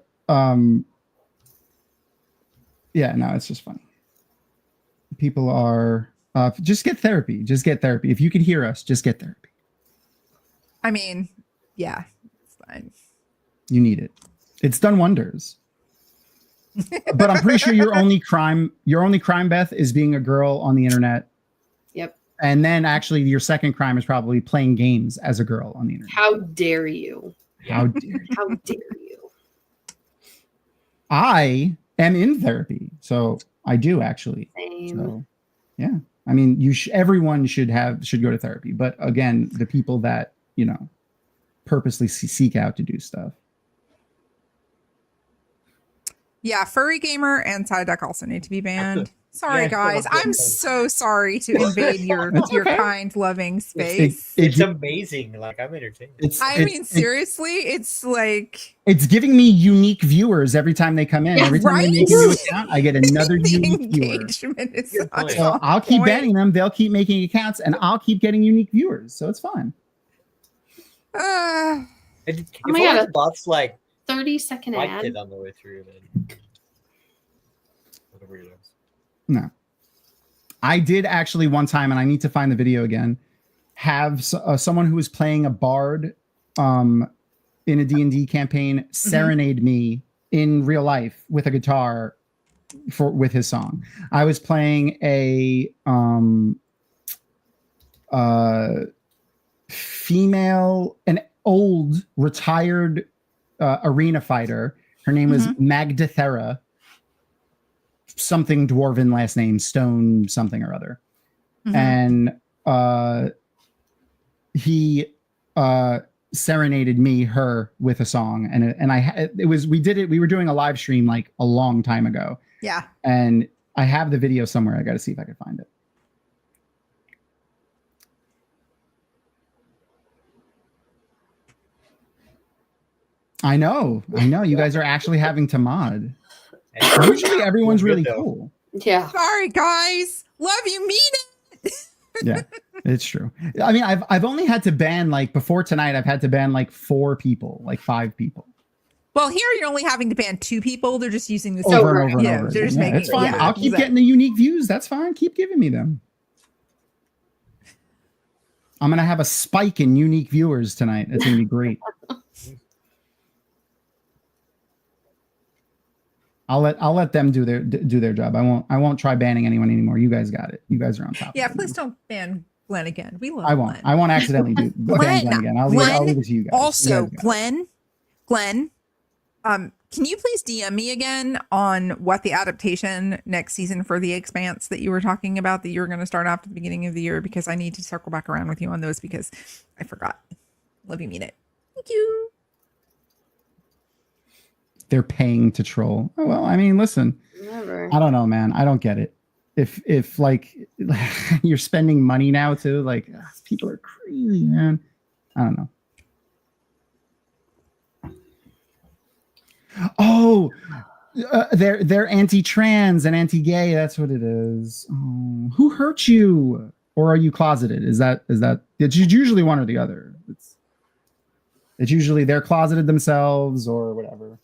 yeah, no, it's just funny. People are just get therapy. Just get therapy. If you can hear us, just get therapy. I mean, yeah, it's fine. You need it. It's done wonders. But I'm pretty sure your only crime, Beth, is being a girl on the internet. Yep. And then actually your second crime is probably playing games as a girl on the internet. How dare you? How dare you? How dare you? I am in therapy. So I do actually. Same. So yeah. I mean, everyone should go to therapy. But again, the people that, purposely seek out to do stuff. Yeah, Furry Gamer and Side Deck also need to be banned. Sorry, Yeah, guys. I'm so sorry to invade your okay. kind, loving space. It's amazing. Like, I'm entertained. I mean, seriously, it's like It's giving me unique viewers every time they come in. Yeah, Every time they make a new account, I get another the unique viewer. engagement is Good point. such So a I'll keep point. banning them. They'll keep making accounts, and I'll keep getting unique viewers. So it's fine. If Oh my all God. the bots like 30-second liked ad. it on the way through, then what a weirdo. No, I did actually one time, and I need to find the video again. Have someone who was playing a bard, in a D&D campaign serenade me in real life with a guitar with his song. I was playing a female, an old retired arena fighter. Her name was Magdathera, something dwarven last name, Stone something or other. And he serenaded her with a song, and we were doing a live stream like a long time ago, Yeah. and I have the video somewhere. I got to see if I can find it. I know you guys are actually having to mod. Usually everyone's really cool. Yeah. Sorry, guys. Love you, mean it. Yeah. It's true. I mean, I've only had to ban like before tonight. I've had to ban like 4 people, like 5 people. Well, here you're only having to ban 2 people. They're just using the Over and over and yeah, over. they're just Yeah, making it's fine. yeah, I'll keep exactly. getting the unique views. That's fine. Keep giving me them. I'm gonna have a spike in unique viewers tonight. It's gonna be great. I'll let them do their job. I won't try banning anyone anymore. You guys got it. You guys are on top. Yeah, of it. please don't ban Glenn again. We love I won't. Glenn. I won't accidentally do Glenn again. I'll leave it to you guys. Also, You guys got it. Glenn, can you please DM me again on what the adaptation next season for The Expanse that you were talking about that you were going to start after the beginning of the year, because I need to circle back around with you on those because I forgot. Love you, mean it. Thank you. They're paying to troll. Oh, well, I mean, listen. Never. I don't know, man. I don't get it. If like you're spending money now too, like people are crazy, man. I don't know. Oh, they're anti-trans and anti-gay. That's what it is. Oh, who hurt you, or are you closeted? Is that? It's usually one or the other. It's usually they're closeted themselves or whatever.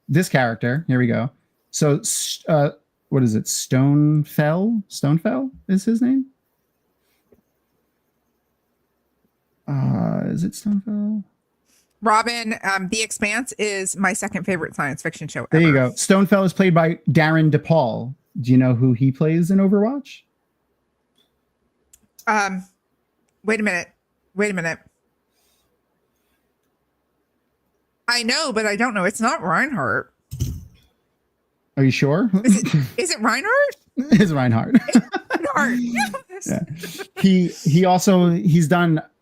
This character. Here we go. So, what is it? Stonefell is his name. Is it Stonefell? Robin, The Expanse is my second favorite science fiction show ever. There you go. Stonefell is played by Darren DePaul. Do you know who he plays in Overwatch? Wait a minute. I know, but I don't know. It's not Reinhardt. Are you sure? Is it Reinhardt? It's Reinhardt. Yeah.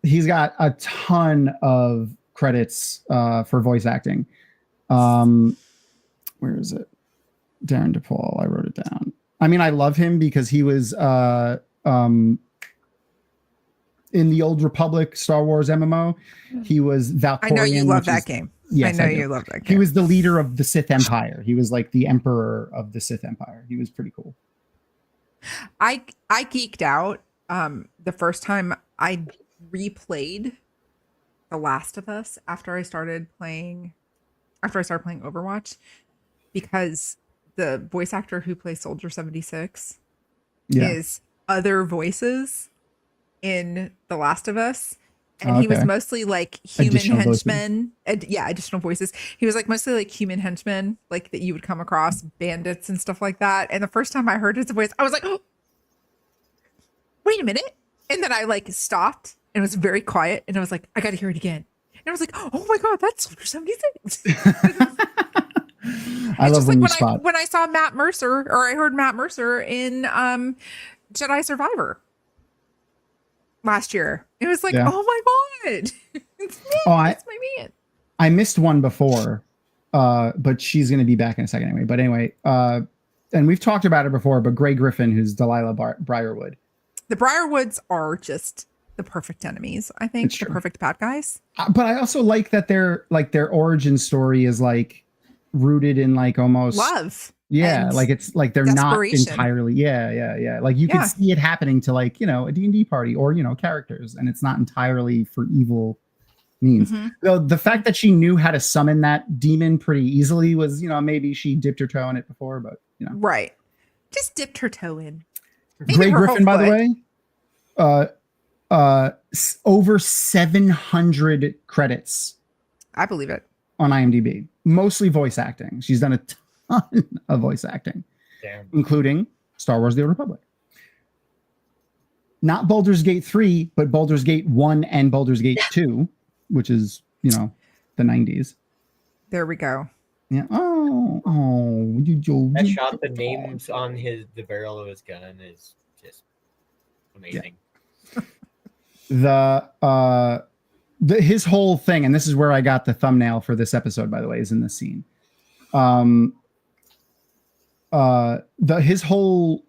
He's got a ton of credits for voice acting. Where is it? Darren DePaul. I wrote it down. I mean, I love him because he was in the Old Republic Star Wars MMO. He was Valkyrian. I know you love that game. Yes, I know you love that game. He was the leader of the Sith Empire. He was like the emperor of the Sith Empire. He was pretty cool. I geeked out the first time I replayed The Last of Us after I started playing Overwatch, because the voice actor who plays Soldier 76 is other voices in The Last of Us. And he was mostly like human henchmen. Additional voices. He was like mostly like human henchmen, like that you would come across, bandits and stuff like that. And the first time I heard his voice, I was like, oh, wait a minute. And then I like stopped and it was very quiet. And I was like, I got to hear it again. And I was like, oh my God, that's Soldier 76. I love when you spot. When I saw Matt Mercer, or I heard Matt Mercer in Jedi Survivor last year. It was like, oh my God. It's my man. I missed one before, but she's going to be back in a second anyway. But anyway, and we've talked about it before, but Grey Griffin, who's Delilah Briarwood. The Briarwoods are just the perfect enemies, I think. The perfect bad guys. But I also like that their origin story is like rooted in like almost love. Yeah, like it's like they're not entirely. Yeah. Like you could see it happening to like, a D&D party or, characters, and it's not entirely for evil means. Though the fact that she knew how to summon that demon pretty easily was, maybe she dipped her toe in it before, but Right. Just dipped her toe in. Grey Griffin, by the way, over 700 credits. I believe it. On IMDb, mostly voice acting. She's done a ton of voice acting, including Star Wars: The Old Republic. Not Baldur's Gate 3, but Baldur's Gate 1 and Baldur's Gate 2, which is, the 90s. There we go. Yeah. Oh, that shot, the names on the barrel of his gun is just amazing. Yeah. His whole thing, and this is where I got the thumbnail for this episode, by the way, is in this scene. His whole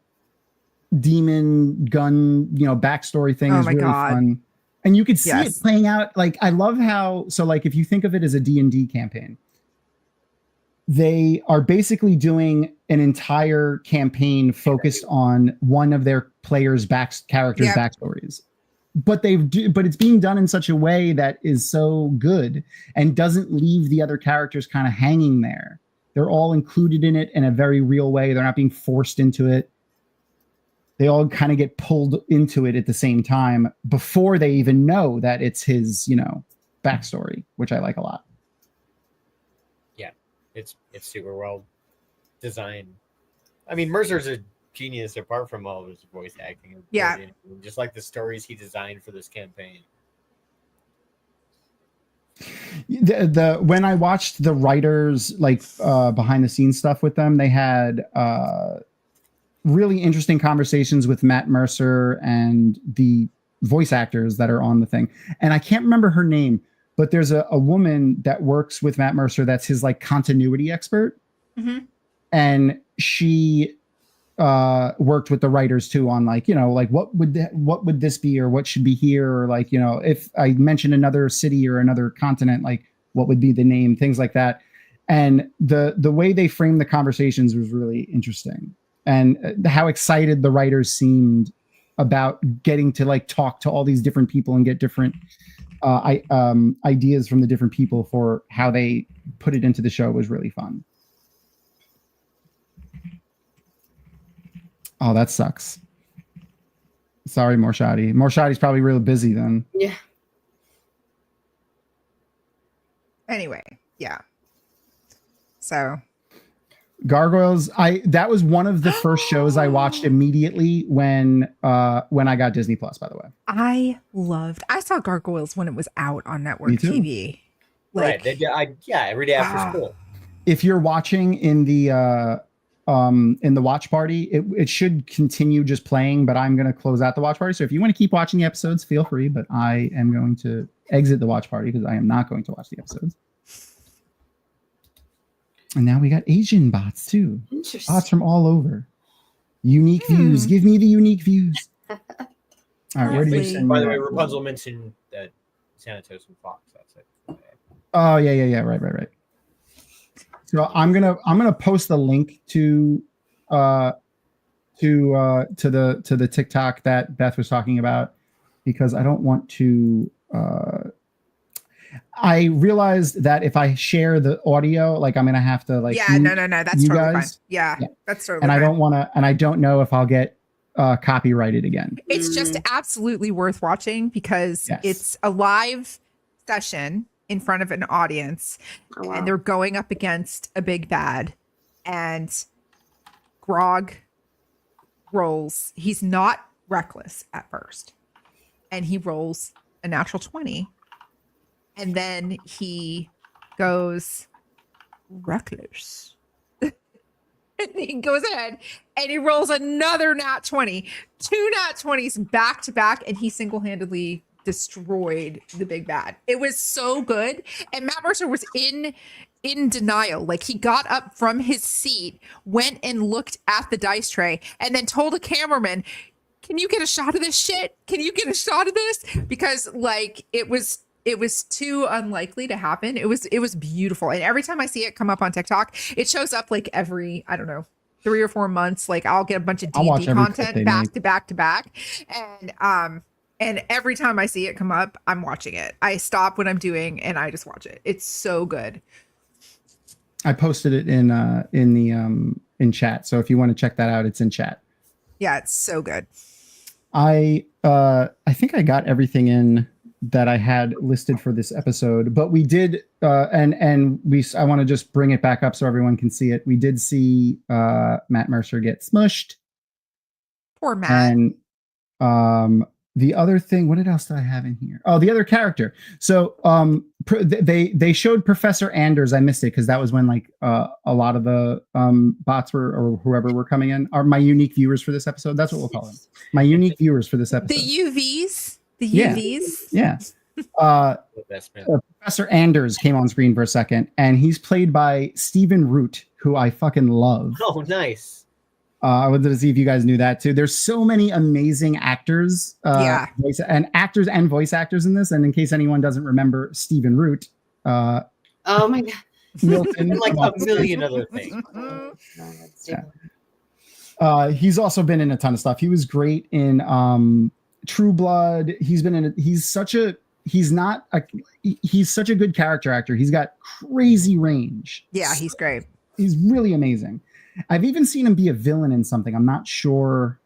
demon gun, backstory thing is really fun. And you could see it playing out. Like, I love how, so like, if you think of it as a D&D campaign, they are basically doing an entire campaign focused on one of their players' characters' backstories. But but it's being done in such a way that is so good and doesn't leave the other characters kind of hanging there. They're all included in it in a very real way. They're not being forced into it. They all kind of get pulled into it at the same time before they even know that it's his, backstory, which I like a lot. Yeah, it's super well designed. I mean, Mercer's a genius apart from all of his voice acting. Yeah. Just like the stories he designed for this campaign. When I watched the writers behind the scenes stuff with them, they had really interesting conversations with Matt Mercer and the voice actors that are on the thing. And I can't remember her name, but there's a woman that works with Matt Mercer that's his continuity expert. Mm-hmm. And she worked with the writers too on what would this be, or what should be here, or if I mention another city or another continent, what would be the name, things like that. And the way they framed the conversations was really interesting, and how excited the writers seemed about getting to talk to all these different people and get different ideas from the different people for how they put it into the show was really fun. Oh, that sucks. Sorry, Morshadi. Morshadi's probably real busy then. Yeah. Anyway, yeah. So Gargoyles, that was one of the first shows I watched immediately when I got Disney Plus, by the way. I saw Gargoyles when it was out on network TV. Right. Every day after school. If you're watching in the watch party, it should continue just playing, but I'm going to close out the watch party. So if you want to keep watching the episodes, feel free, but I am going to exit the watch party because I am not going to watch the episodes. And now we got Asian bots too. Bots from all over. Unique views. Give me the unique views. All right, where do you send? By the way, Rapunzel mentioned that Xanatos and Fox. That's it. Okay. Oh yeah. Right. So I'm gonna post the link to the TikTok that Beth was talking about, because I don't want to. I realized that if I share the audio, I'm gonna have to no, that's totally fine. Yeah, that's totally and fine. I don't want to, and I don't know if I'll get copyrighted again. It's just absolutely worth watching because it's a live session in front of an audience, and they're going up against a big bad, and Grog rolls. He's not reckless at first, and he rolls a natural 20, and then he goes reckless. And he goes ahead and he rolls another nat 20, 2 nat 20s back to back, and he single-handedly destroyed the big bad. It was so good. And Matt Mercer was in denial. He got up from his seat, went and looked at the dice tray, and then told a cameraman, "Can you get a shot of this shit? Can you get a shot of this?" Because it was too unlikely to happen. It was beautiful. And every time I see it come up on TikTok, it shows up every, I don't know, 3 or 4 months. I'll get a bunch of D&D content back to back to back. And every time I see it come up, I'm watching it. I stop what I'm doing and I just watch it. It's so good. I posted it in chat. So if you want to check that out, it's in chat. Yeah, it's so good. I think I got everything in that I had listed for this episode, but we did I want to just bring it back up so everyone can see it. We did see Matt Mercer get smushed. Poor Matt. And the other thing, what else did I have in here? Oh, the other character. So they showed Professor Anders. I missed it because that was when a lot of the bots or whoever were coming in are my unique viewers for this episode. That's what we'll call them. My unique viewers for this episode. The UVs. The UVs. Yeah. Professor Anders came on screen for a second, and he's played by Stephen Root, who I fucking love. Oh, nice. I wanted to see if you guys knew that too. There's so many amazing actors, voice actors in this. And in case anyone doesn't remember Stephen Root, oh my god, Milton, And like among a million other things. He's also been in a ton of stuff. He was great in True Blood. He's been in. He's such a good character actor. He's got crazy range. Yeah, he's great. He's really amazing. I've even seen him be a villain in something. I'm not sure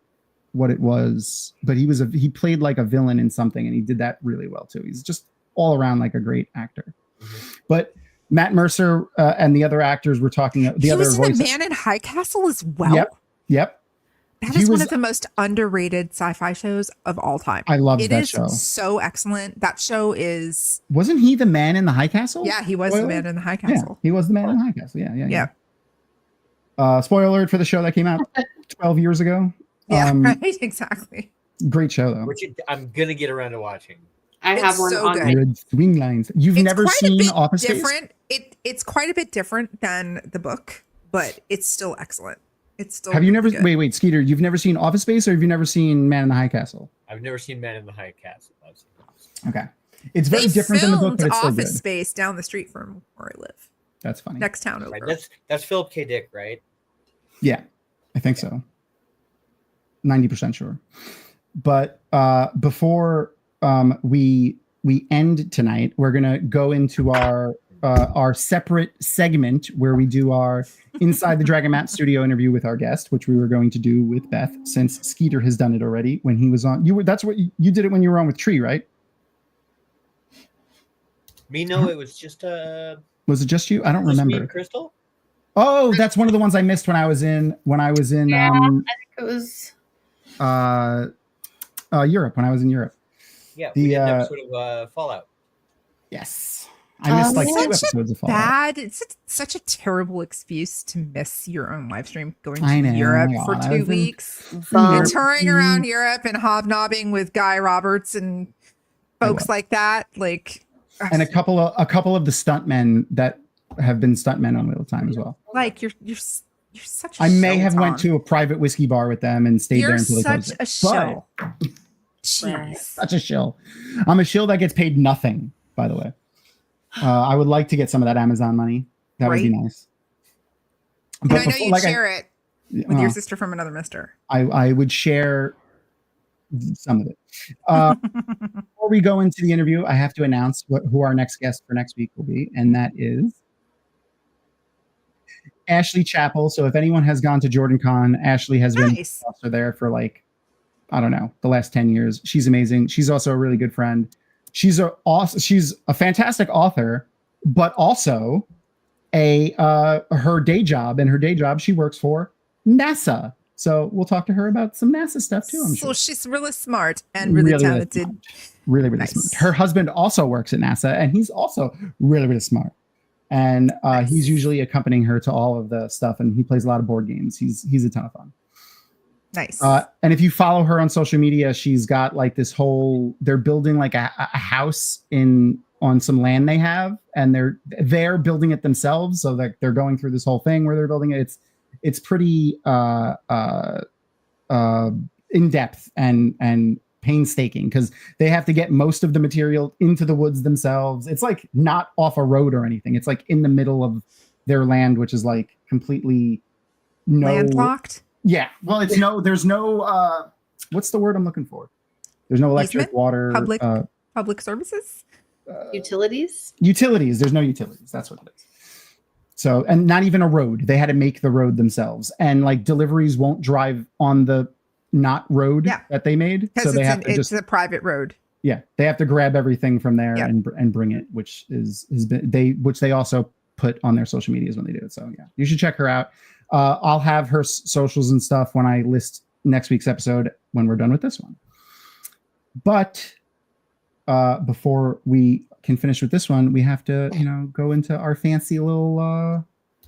what it was, but he played like a villain in something, and he did that really well too. He's just all around like a great actor. Mm-hmm. But Matt Mercer and the other actors were talking. He was in The Man in High Castle as well. Yep. That is one of the most underrated sci-fi shows of all time. I love that show. It is so excellent. That show is. Wasn't he the man in the High Castle? Yeah, he was the man in the High Castle. Yeah, he was the man in the High Castle. Yeah. Spoiler alert for the show that came out 12 years ago. Yeah, right. Exactly. Great show though. Which I'm gonna get around to watching. I have one so on good. Red Swing Lines. You've never seen Office Space? It's quite a bit different than the book, but it's still excellent. It's still. Have you never? good. Wait, Skeeter. You've never seen Office Space, or have you never seen Man in the High Castle? I've never seen Man in the High Castle. I've seen Okay, it's very different than the book, but it's still Office good. Space down the street from where I live. That's funny. Next town over. Right, that's Philip K. Dick, right? Yeah, I think so. 90% sure. But before we end tonight, we're gonna go into our separate segment where we do our Inside the Dragonmount studio interview with our guest, which we were going to do with Beth, since Skeeter has done it already when he was on. That's what you did it when you were on with Tree, right? Me, no, it was just Was it just you? I don't remember. Me and Crystal? Oh, that's one of the ones I missed when I was in I think it was Europe, when I was in Europe. Yeah, we did an episode of Fallout. Yes. I missed like 2 episodes of Fallout. It's such a terrible excuse to miss your own live stream going I to know, Europe oh my for God, 2 weeks. Bum. And touring around Europe and hobnobbing with Guy Roberts and folks like that. Like, and a couple of the stuntmen that have been stuntmen on Wheel of Time as well. Like you're such a I may show, have Tom. went to a private whiskey bar with them and stayed there until they closed such it. a show. Jeez. Such a shill. I'm a shill that gets paid nothing, by the way. I would like to get some of that Amazon money. That would be nice. And I know you'd share it with your sister from another mister. I would share some of it. Before we go into the interview, I have to announce who our next guest for next week will be, and that is Ashley Chappell. So if anyone has gone to JordanCon, Ashley has been also there for like, I don't know, the last 10 years. She's amazing. She's also a really good friend. She's a fantastic author, but also her day job. And her day job, she works for NASA. So we'll talk to her about some NASA stuff too, I'm sure. So she's really smart and really talented. Really smart. Her husband also works at NASA, and he's also really smart. And he's usually accompanying her to all of the stuff, and he plays a lot of board games. He's a ton of fun. Nice. And if you follow her on social media, she's got like this whole. They're building like a house on some land they have, and they're building it themselves. So that they're going through this whole thing where they're building it. It's pretty in depth and painstaking because they have to get most of the material into the woods themselves. It's like not off a road or anything. It's like in the middle of their land, which is like completely landlocked. Yeah. Well, there's no, what's the word I'm looking for? There's no electric, water, public services, utilities. There's no utilities. That's what it is. So, and not even a road. They had to make the road themselves, and like deliveries won't drive on the not road that they made. So they have to it's a private road. Yeah. They have to grab everything from there and bring it, which they also put on their social medias when they do it. So yeah, you should check her out. I'll have her socials and stuff when I list next week's episode when we're done with this one. But before we can finish with this one, we have to, go into our fancy little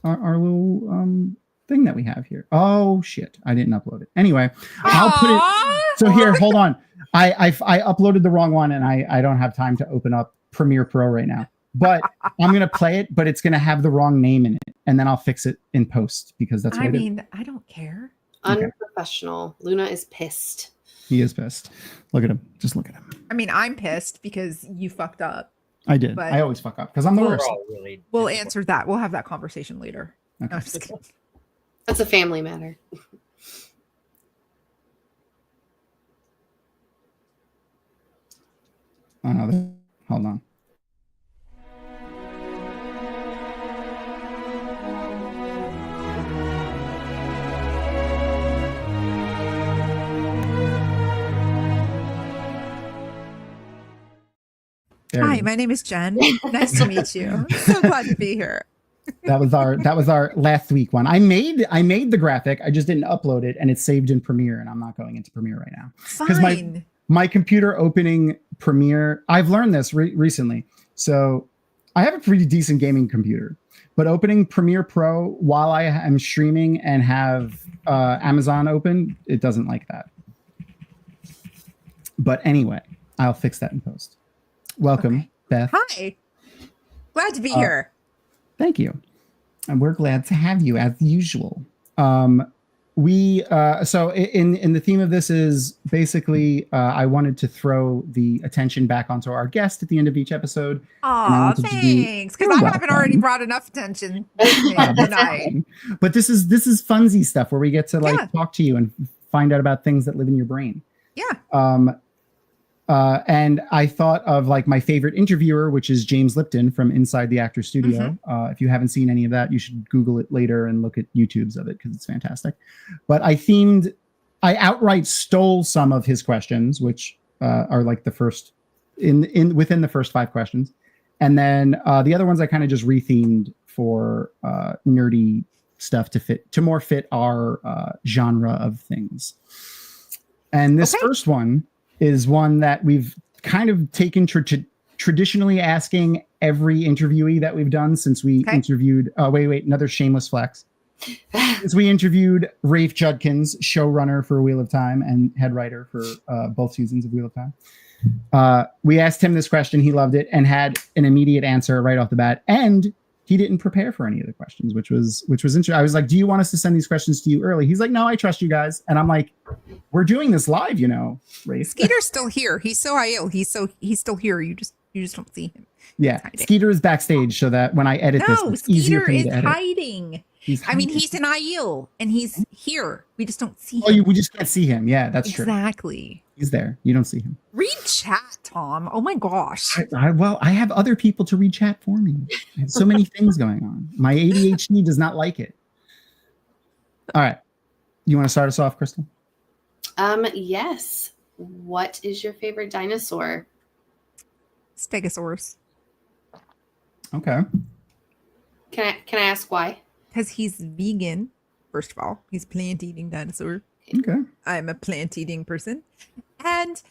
our little thing that we have here. Oh shit, I didn't upload it. Anyway, I'll put it. So here, hold on. I uploaded the wrong one, and I don't have time to open up Premiere Pro right now. But I'm gonna play it, but it's gonna have the wrong name in it, and then I'll fix it in post because that's what I don't care. Unprofessional. Luna is pissed. He is pissed. Look at him. Just look at him. I mean, I'm pissed because you fucked up. I did. But I always fuck up because I'm the we'll- We're worst. all really We'll disappointed. answer that. We'll have that conversation later. Okay. No, I'm just kidding. That's a family matter. Oh no, hold on. There it Hi, is. my name is Jen. Nice to meet you. So glad to be here. That was our last week one. I made the graphic. I just didn't upload it, and it's saved in Premiere, and I'm not going into Premiere right now. Because Fine. my computer opening Premiere, I've learned this recently. So I have a pretty decent gaming computer, but opening Premiere Pro while I am streaming and have Amazon open, it doesn't like that. But anyway, I'll fix that in post. Welcome, Okay. Beth. Hi. Glad to be here. Thank you. And we're glad to have you as usual. We so in the theme of this is basically I wanted to throw the attention back onto our guest at the end of each episode. Aw, wanted to do- thanks. Because You're I haven't already welcome. brought enough attention to me That's tonight. fine. But this is funsy stuff where we get to like Yeah. talk to you and find out about things that live in your brain. Yeah. And I thought of like my favorite interviewer, which is James Lipton from Inside the Actor Studio. If you haven't seen any of that, you should Google it later and look at YouTubes of it because it's fantastic. But I outright stole some of his questions, which are like the first within the first 5 questions. And then the other ones I kind of just rethemed for nerdy stuff to more fit our genre of things. And this first one is one that we've kind of taken traditionally asking every interviewee that we've done since we interviewed, another shameless flex. Since we interviewed Rafe Judkins, showrunner for Wheel of Time and head writer for both seasons of Wheel of Time. We asked him this question, he loved it, and had an immediate answer right off the bat. And he didn't prepare for any of the questions, which was interesting. I was like, do you want us to send these questions to you early? He's like, no, I trust you guys. And I'm like, we're doing this live, Rafe. Skeeter's still here. He's so ill. He's still here. You just don't see him. Yeah. Skeeter is backstage so that when I edit this, it's easier Skeeter for me is to edit. hiding. He's in IEL and he's here. We just don't see him. We just can't see him. Yeah, that's true. Exactly. He's there. You don't see him. Read chat, Tom. Oh my gosh. I have other people to read chat for me. I have so many things going on. My ADHD does not like it. All right. You want to start us off, Crystal? Yes. What is your favorite dinosaur? Stegosaurus. Okay. Can I ask why? Because he's vegan, first of all. He's plant-eating dinosaur. Okay. I'm a plant-eating person. And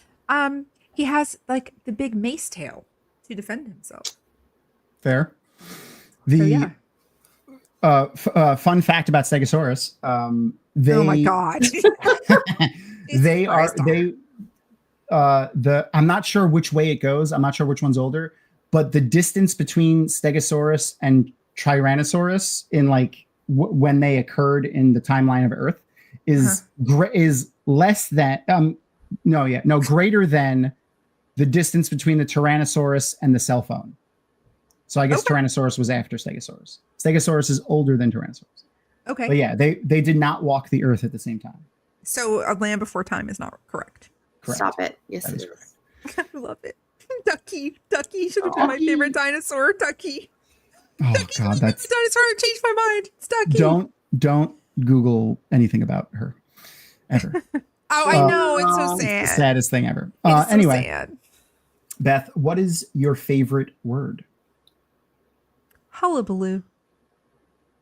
he has like the big mace tail to defend himself. Fair. Fun fact about Stegosaurus. Oh my god. I'm not sure which way it goes. I'm not sure which one's older, but the distance between Stegosaurus and Tyrannosaurus in like when they occurred in the timeline of Earth is less than greater than the distance between the Tyrannosaurus and the cell phone. So I guess Tyrannosaurus was after Stegosaurus. Stegosaurus is older than Tyrannosaurus. Okay. But yeah, they did not walk the Earth at the same time. So a land before time is not correct. Correct. Stop it. Yes, That it is is. I love it. Ducky should have been my favorite dinosaur. Ducky. Oh God, that's dinosaur. I changed my mind. It's Ducky. Don't Google anything about her ever. I know. It's so It's the sad. saddest thing ever. It's so Anyway, sad. Beth, what is your favorite word? Hullabaloo.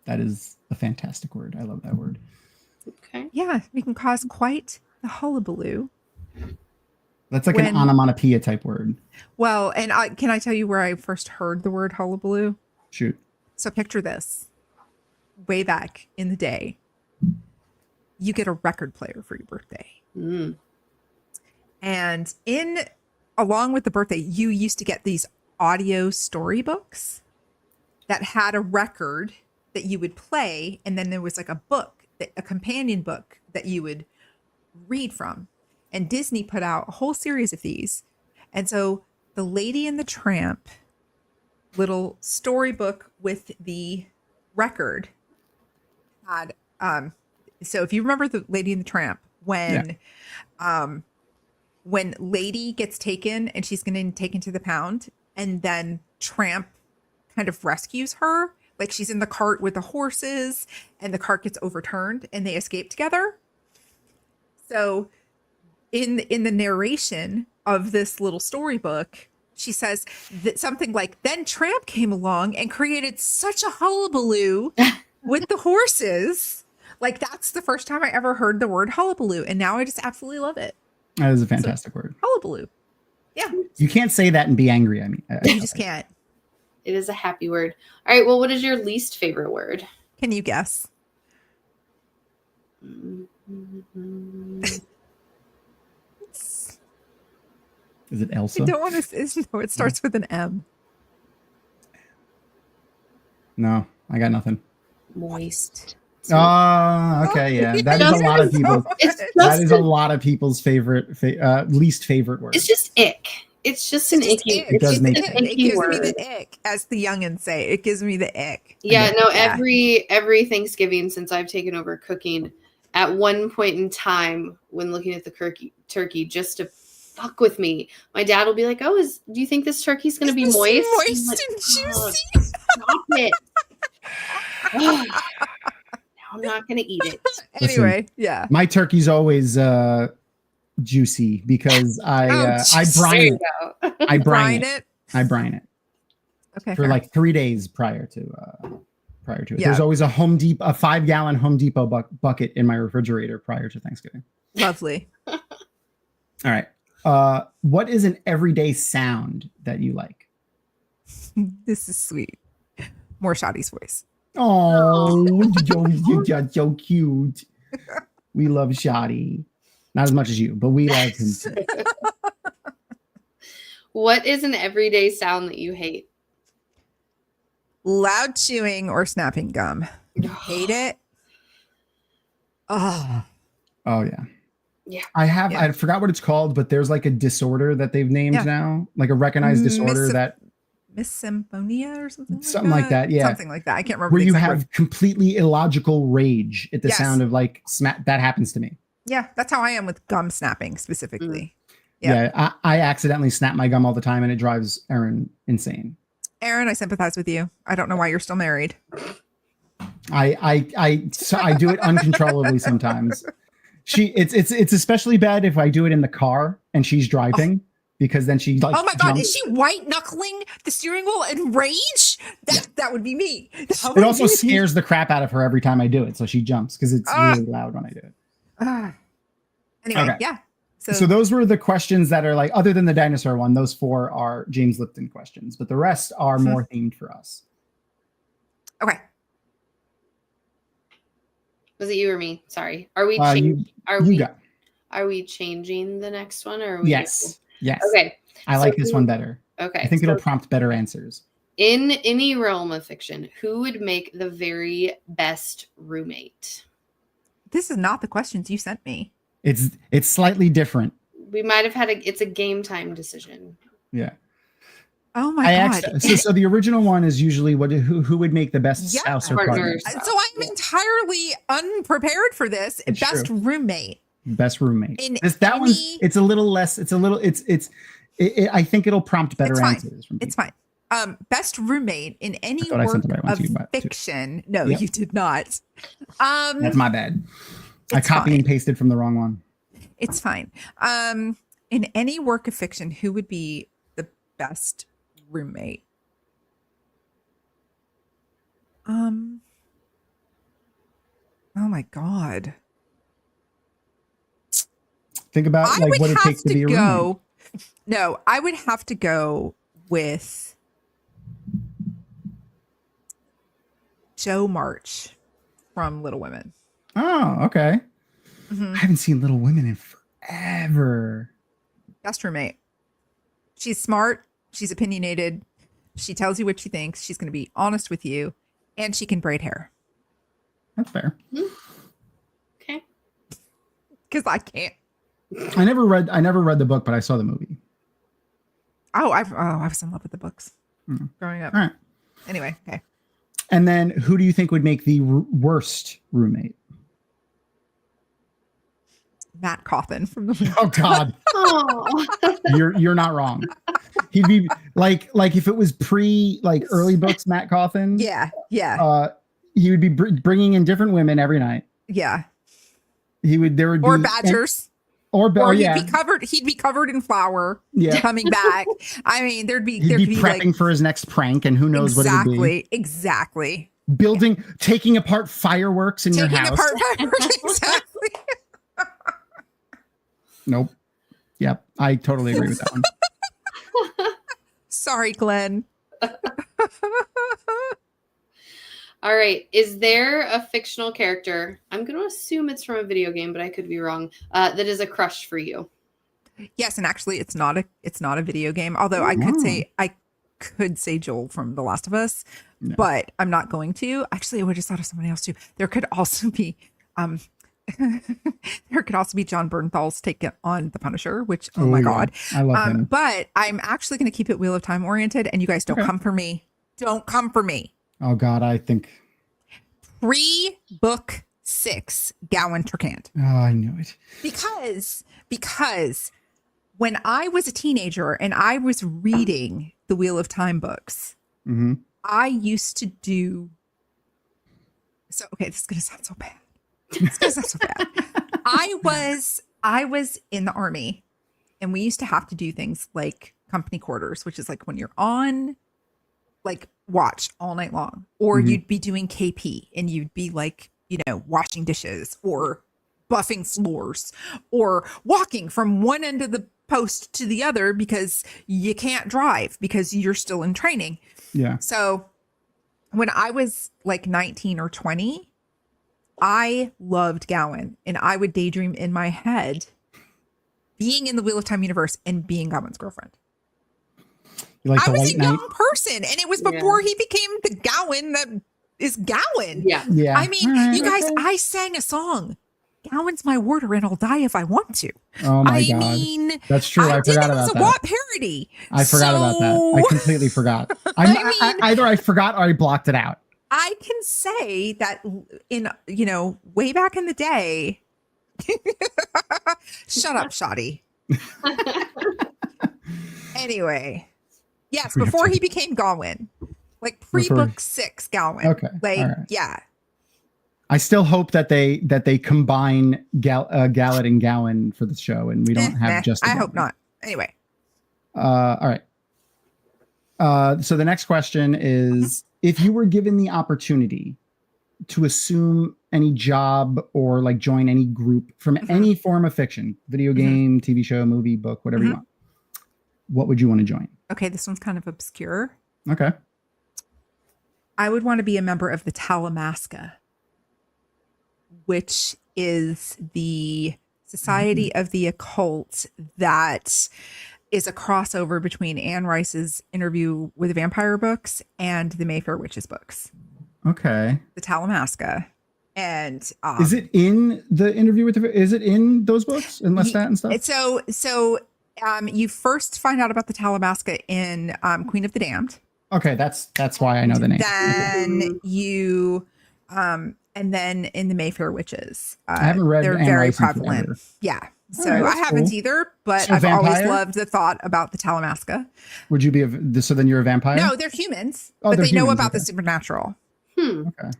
That is a fantastic word. I love that word. Okay. Yeah, we can cause quite the hullabaloo. That's like an onomatopoeia type word. Well, and can I tell you where I first heard the word hullabaloo? Shoot. So picture this. Way back in the day, you get a record player for your birthday. Mm. And along with the birthday, you used to get these audio storybooks that had a record that you would play. And then there was like a book, a companion book that you would read from. And Disney put out a whole series of these. And so The Lady and the Tramp little storybook with the record had so if you remember the Lady and the Tramp, when Lady gets taken and she's getting taken to the pound, and then Tramp kind of rescues her, like she's in the cart with the horses and the cart gets overturned and they escape together. So in the narration of this little storybook, she says that something like, then Tramp came along and created such a hullabaloo with the horses. Like, that's the first time I ever heard the word hullabaloo, and now I just absolutely love it. That is a fantastic word. Hullabaloo. Yeah. You can't say that and be angry. I mean, You just can't. It is a happy word. All right. Well, what is your least favorite word? Can you guess? Is it Elsa? I don't want to. No, it starts with an M. No, I got nothing. Moist. Oh, okay, yeah. That is a lot of people. That is a lot of people's favorite, least favorite word. It's just ick. It's just an icky. It does make an sense. It icky gives word. me the ick, as the youngins say. It gives me the ick. Yeah, no. Yeah. Every Thanksgiving since I've taken over cooking, at one point in time when looking at the turkey, just to fuck with me, my dad will be like, "Oh, do you think this turkey's going to be moist? Moist Like, and juicy. Stop it." Now I'm not going to eat it. Anyway, yeah. My turkey's always juicy because I brine it. I brine it. I brine it Okay. for fair. like 3 days prior to it. Yeah. There's always a 5-gallon Home Depot bucket in my refrigerator prior to Thanksgiving. Lovely. All right. What is an everyday sound that you like? This is sweet. More Shadi's voice. Oh, you're just so cute. We love Shadi. Not as much as you, but we love him too. What is an everyday sound that you hate? Loud chewing or snapping gum. Hate it. Oh, Oh yeah. Yeah. I forgot what it's called, but there's like a disorder that they've named now, like a recognized disorder that Miss Symphonia or something. Something like that, yeah. Something like that. I can't remember. where the you exact have word. completely illogical rage at the Yes. sound of like smack. That happens to me. Yeah, that's how I am with gum snapping specifically. Yeah, I accidentally snap my gum all the time, and it drives Erin insane. Aaron, I sympathize with you. I don't know why you're still married. I do it uncontrollably sometimes. It's especially bad if I do it in the car and she's driving, because then she like. Oh my god, jumps. is she white knuckling the steering wheel in rage? That would be me. It also scares the crap out of her every time I do it, so she jumps because it's really loud when I do it. Anyway, Okay. yeah. So those were the questions that are like, other than the dinosaur one, those 4 are James Lipton questions, but the rest are more themed for us. Okay. Was it you or me? Sorry. Are we? Are we changing the next one, or are we Yes. Yes. Okay. I like this one better. Okay. I think it'll prompt better answers. In any realm of fiction, who would make the very best roommate? This is not the questions you sent me. It's slightly different. We might have had it's a game time decision. Yeah. Oh my god. So the original one is usually who would make the best spouse or partner. Partners. So I'm entirely unprepared for this. It's Best true. roommate. Best roommate. That one's it's a little less. I think it'll prompt better answers. From it's fine. Best roommate in any I work sent the right one of to you, but- fiction. No, Yep. you did not. That's my bad. I It's copied fine. and pasted from the wrong one. It's fine. In any work of fiction, who would be the best roommate? Oh my god. Think about I like would what it have takes to be a roommate. go. No, I would have to go with Joe March from Little Women. Oh, okay. Mhm. I haven't seen Little Women in forever. Best roommate. She's smart. She's opinionated. She tells you what she thinks. She's going to be honest with you, and she can braid hair. That's fair. Okay. Because I can't. I never read the book, but I saw the movie. I was in love with the books. growing up. All right. Anyway, okay. And then who do you think would make the worst roommate? Matt Cawthon from the Oh God, Oh. you're not wrong. He'd be like if it was early books, Matt Cawthon. Yeah. He would be bringing in different women every night. Yeah. There would be Or badgers. Or he'd be covered in flour. Yeah. Coming back. I mean, He'd be prepping for his next prank, and who knows what it would be. Exactly. Taking apart fireworks in your house. Taking apart fireworks, exactly. Nope. Yep. I totally agree with that one. Sorry, Glenn. All right. Is there a fictional character? I'm going to assume it's from a video game, but I could be wrong. That is a crush for you. Yes, and actually, it's not a video game. Although I could say Joel from The Last of Us, but I'm not going to. Actually, I would just thought of somebody else too. There could also be John Bernthal's take on The Punisher, which my God, I love him. But I'm actually going to keep it Wheel of Time oriented, and you guys don't come for me. Don't come for me. Oh God, I think pre-book 6, Gowan Tricant. Oh, I knew it. Because when I was a teenager and I was reading the Wheel of Time books, I used to do. So okay, this is gonna sound so bad. I was in the army, and we used to have to do things like company quarters, which is like when you're on like watch all night long, or you'd be doing KP and you'd be like, washing dishes or buffing floors or walking from one end of the post to the other because you can't drive because you're still in training. Yeah. So when I was like 19 or 20, I loved Gowan, and I would daydream in my head being in the Wheel of Time universe and being Gowan's girlfriend. I was a young person, and it was before he became the Gowan that is Gowan. Yeah. I mean, you guys, I sang a song. Gowan's my warder, and I'll die if I want to. Oh my God. I mean, that's true. I forgot about that. It was a WAP parody. I forgot about that. I completely forgot. Either I forgot or I blocked it out. I can say that in, way back in the day. Shut up, Shoddy. Anyway. Yes, before he became Gowan. Like pre-book 6 Gowan. Okay. Yeah. I still hope that they combine Gallet and Gowan for the show, and we don't have just. I hope not. Anyway. All right. So the next question is: if you were given the opportunity to assume any job or like join any group from any form of fiction, video game, TV show, movie, book, whatever you want, what would you want to join? Okay, this one's kind of obscure. Okay. I would want to be a member of the Talamasca, which is the Society of the Occult that is a crossover between Anne Rice's Interview with the Vampire books and the Mayfair Witches books. Okay. The Talamasca. And is it in the Interview with the? Is it in those books and Lestat and stuff? So you first find out about the Talamasca in Queen of the Damned. Okay, that's why I know the name. Then you, and then in the Mayfair Witches, I haven't read. They're Anne very Rice prevalent. Yeah, so right, I haven't either, but So I've always vampire? loved the thought about the Talamasca. Would you be so then you're a vampire? No, they're humans, Oh, but they're they know humans, about okay. the supernatural. Okay.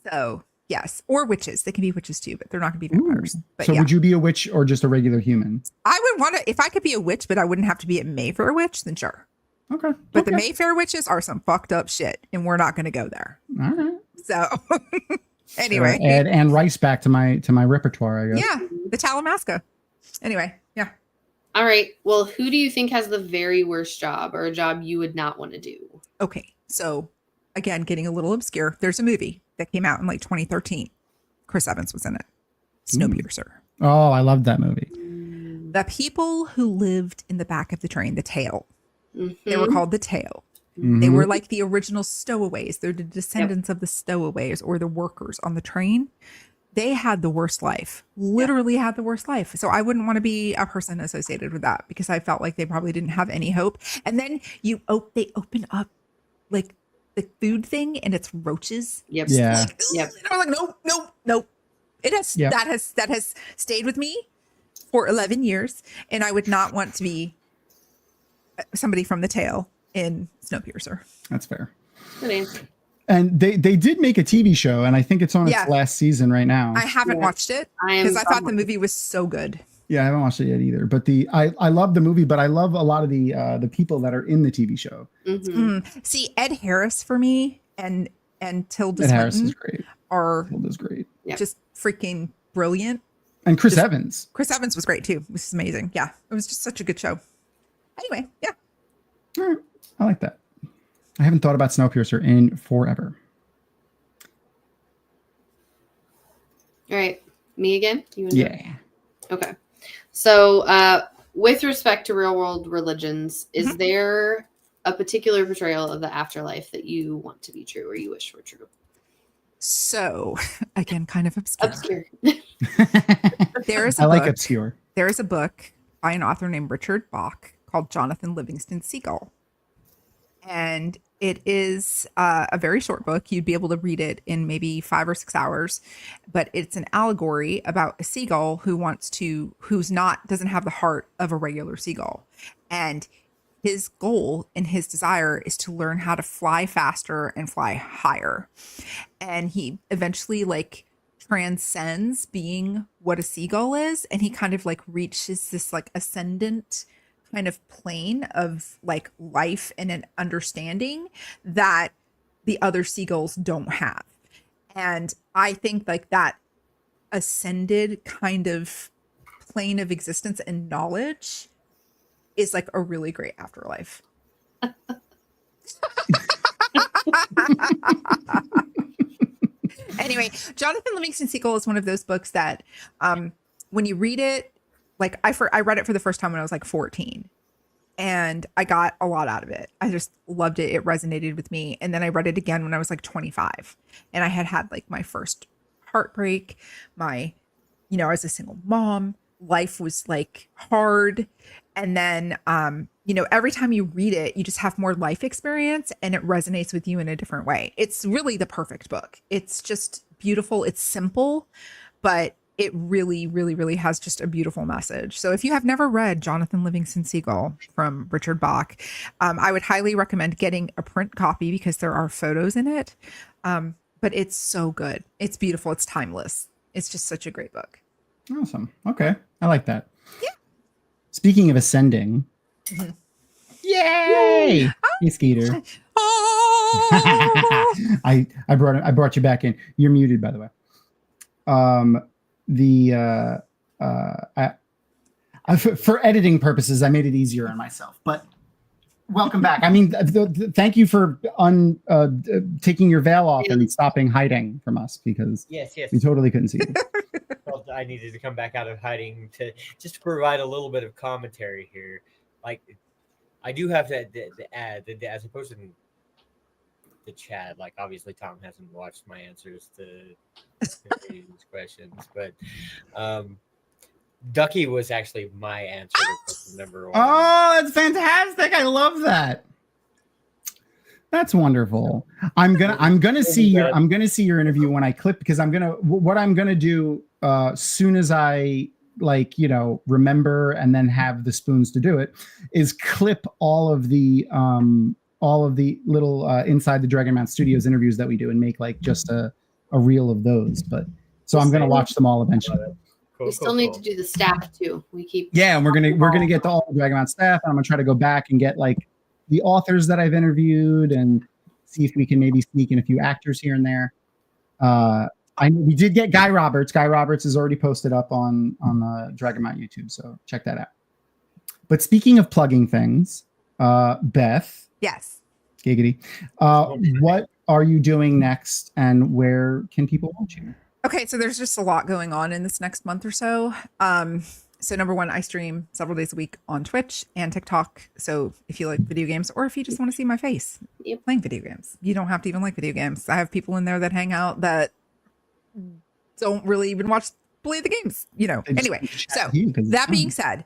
So yes, or witches. They can be witches too, but they're not going to be vampires. But so yeah. would you be a witch or just a regular human? I would want to, if I could be a witch, but I wouldn't have to be a Mayfair witch, then sure. Okay. But the Mayfair witches are some fucked up shit, and we're not going to go there. All right. So anyway, add Anne Rice back to my repertoire, I guess. yeah, the Talamasca. Anyway, yeah. All right. Well, who do you think has the very worst job, or a job you would not want to do? Okay, so again, getting a little obscure. There's a movie that came out in like 2013. Chris Evans was in it. Snowpiercer. Oh, I loved that movie. The people who lived in the back of the train, the tail. They were called the tail. They were like the original stowaways. They're the descendants of the stowaways or the workers on the train. They had the worst life, literally had the worst life. So I wouldn't want to be a person associated with that because I felt like they probably didn't have any hope. And then they open up like the food thing and it's roaches. Yep. Yeah. Like, Yep. and I was like, nope. It has Yep. that has stayed with me for 11 years, and I would not want to be somebody from the tail in Snowpiercer. That's fair. Good answer. And they did make a TV show, and I think it's on its Yeah. last season right now. I haven't Yeah. watched it because I thought the movie was so good. Yeah, I haven't watched it yet either. But I love the movie, but I love a lot of the people that are in the TV show. Mhm. See, Ed Harris for me and Tilda Ed Harris Swinton is great. are Tilda's great. Yeah. just freaking brilliant. And Chris Evans. Chris Evans was great too. This is amazing. Yeah, it was just such a good show. Anyway, yeah. All right. I like that. I haven't thought about Snowpiercer in forever. All right. Me again? You and Joe? Yeah. Okay. So, with respect to real world religions, is Mhm. there a particular portrayal of the afterlife that you want to be true or you wish were true? So again, kind of obscure. Obscure. There is a I like book. obscure. There is a book by an author named Richard Bach called Jonathan Livingston Seagull. And it is a very short book. You'd be able to read it in maybe 5 or 6 hours, but it's an allegory about a seagull doesn't have the heart of a regular seagull. And his goal and his desire is to learn how to fly faster and fly higher. And he eventually like transcends being what a seagull is. And he kind of like reaches this like ascendant kind of plane of like life and an understanding that the other seagulls don't have. And I think like that ascended kind of plane of existence and knowledge is like a really great afterlife. Anyway, Jonathan Livingston Seagull is one of those books that when you read it, like I read it for the first time when I was like 14 and I got a lot out of it. I just loved it. It resonated with me. And then I read it again when I was like 25 and I had like my first heartbreak. I was a single mom. Life was like hard. And then, every time you read it, you just have more life experience and it resonates with you in a different way. It's really the perfect book. It's just beautiful. It's simple, but it really, really, really has just a beautiful message. So if you have never read Jonathan Livingston Seagull from Richard Bach, I would highly recommend getting a print copy because there are photos in it. But it's so good. It's beautiful. It's timeless. It's just such a great book. Awesome. Okay. I like that. Yeah. Speaking of ascending. Mhm. Yay! Hey, Skeeter. Oh! I brought you back in. You're muted, by the way. For editing purposes, I made it easier on myself. But welcome back. I mean, thank you for taking your veil off and stopping hiding from us because Yes. we totally couldn't see you. Well, I needed to come back out of hiding to provide a little bit of commentary here. Like, I do have to add that as opposed to the chat, like obviously Thom hasn't watched my answers to these questions, but Ducky was actually my answer to question number 1. Oh, that's fantastic! I love that. That's wonderful. I'm gonna see your interview when I clip because what I'm gonna do soon as I remember and then have the spoons to do it is clip all of the little inside the Dragonmount Studios interviews that we do and make like just a reel of those. But so I'm gonna watch them all eventually. We still need to do the staff too. And we're gonna get to all the Dragonmount staff. And I'm gonna try to go back and get like the authors that I've interviewed and see if we can maybe sneak in a few actors here and there. We did get Guy Roberts. Guy Roberts is already posted up on the Dragonmount YouTube, so check that out. But speaking of plugging things, Beth. Yes. Giggity. What are you doing next and where can people watch you? Okay, so there's just a lot going on in this next month or so. So number one, I stream several days a week on Twitch and TikTok. So if you like video games or if you just want to see my face playing video games, you don't have to even like video games. I have people in there that hang out that don't really even play the games, Anyway, so that being said,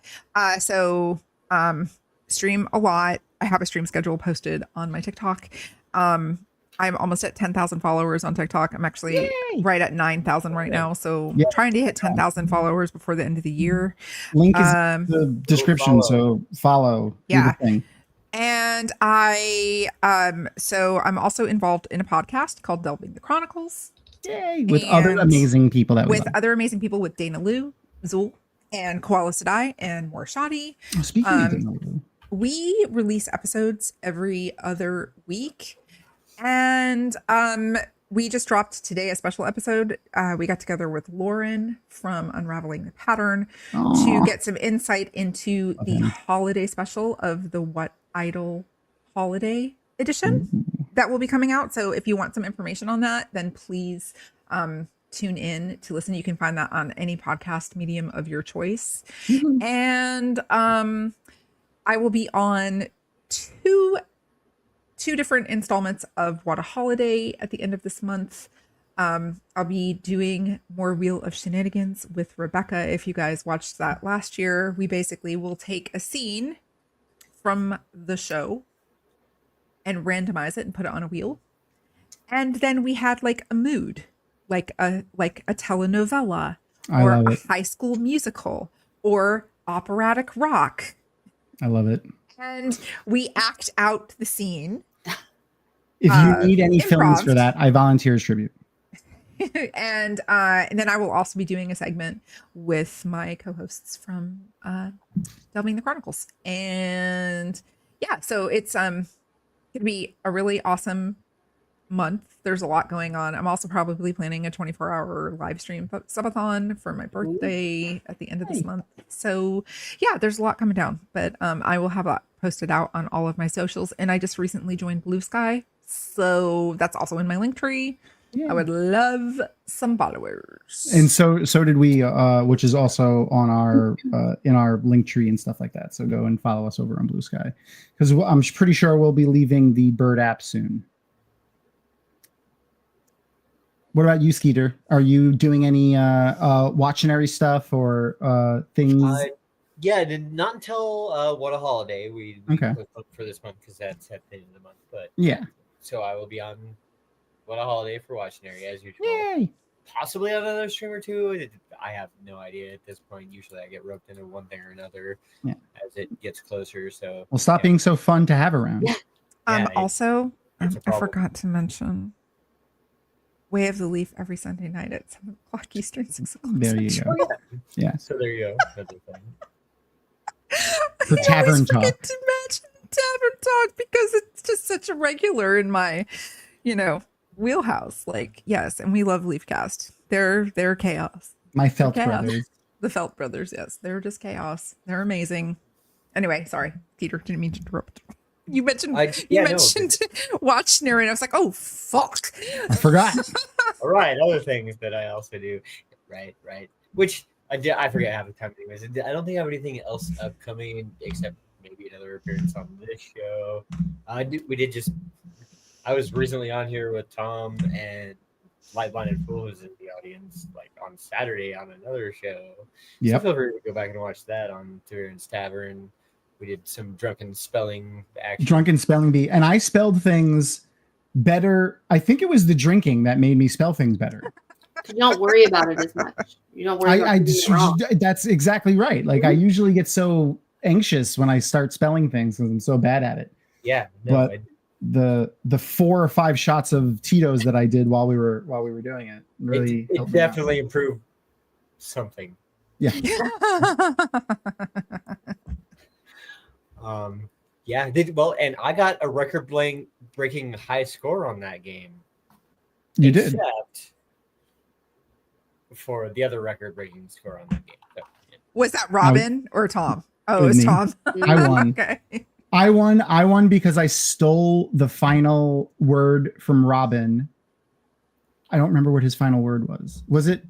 stream a lot. I have a stream schedule posted on my TikTok. I'm almost at 10,000 followers on TikTok. I'm actually Yay! right at 9,000 right now. So Yeah. trying to hit 10,000 followers before the end of the year. Link is Um, in the description, so follow. Do Yeah. the thing. And so I'm also involved in a podcast called Delving the Chronicles. Yay! With other amazing people that we with love. other amazing people, with Dana Lou, Zul, and Koala Sadai, and more Shoddy. Speaking of Dana Lou. We release episodes every other week. And we just dropped today a special episode. We got together with Lauren from Unraveling the Pattern to get some insight into the holiday special of the What Idol Holiday Edition that will be coming out. So if you want some information on that, then please tune in to listen. You can find that on any podcast medium of your choice. And I will be on two different installments of What a Holiday at the end of this month. I'll be doing more Wheel of Shenanigans with Rebecca. If you guys watched that last year, we basically will take a scene from the show and randomize it and put it on a wheel. And then we had like a mood, like a telenovela or a High School Musical or operatic rock. I love it. And we act out the scene. If you need any improv. films for that, I volunteer as tribute. And then I will also be doing a segment with my co-hosts from Delving the Chronicles. And yeah, so it's gonna be a really awesome month. There's a lot going on. I'm also probably planning a 24-hour live stream subathon for my birthday at the end of this month. So yeah, there's a lot coming down, but I will have that posted out on all of my socials. And I just recently joined Blue Sky, so that's also in my link tree. Yeah. I would love some followers. And so did we, which is also on our in our link tree and stuff like that. So go and follow us over on Blue Sky, because I'm pretty sure we'll be leaving the Bird app soon. What about you, Skeeter? Are you doing any watchonary stuff or things? Yeah, not until What a Holiday. We looked for this month because that's at the end of the month. But yeah, so I will be on What a Holiday for watchonary as usual. Yay! Possibly another stream or two. I have no idea at this point. Usually I get roped into one thing or another as it gets closer. So well, stop being so fun to have around. Yeah. Also, I forgot to mention Way of the Leaf every Sunday night at 7 o'clock Eastern, 6 o'clock. There you go. Yeah. So there you go. That's the thing. The tavern talk. I to mention tavern talk because it's just such a regular in my, wheelhouse. Like, yes, and we love Leafcast. They're chaos. My Felt brothers. The Felt brothers, yes. They're just chaos. They're amazing. Anyway, sorry, Peter, didn't mean to interrupt. You mentioned watchonary, and I was like, oh fuck. I forgot. All right, other things that I also do. Right. Which I forget half the time anyways. I don't think I have anything else upcoming except maybe another appearance on this show. I was recently on here with Tom and Light Blinded Fool, who's in the audience, like on Saturday on another show. Yeah. So feel free to go back and watch that on Tavern's Tavern. We did some drunken spelling action. Drunken spelling bee. And I spelled things better. I think it was the drinking that made me spell things better. You don't worry about it as much. You don't worry about it wrong. That's exactly right. Like, I usually get so anxious when I start spelling things because I'm so bad at it. Yeah. No, but the 4 or 5 shots of Tito's that I did while we were doing it really it definitely improved something. Yeah. And I got a record-breaking high score on that game. You did. Except for the other record-breaking score on that game. So, yeah. Was that Robin or Tom? Oh, it was Tom. I won. Okay. I won because I stole the final word from Robin. I don't remember what his final word was. Was it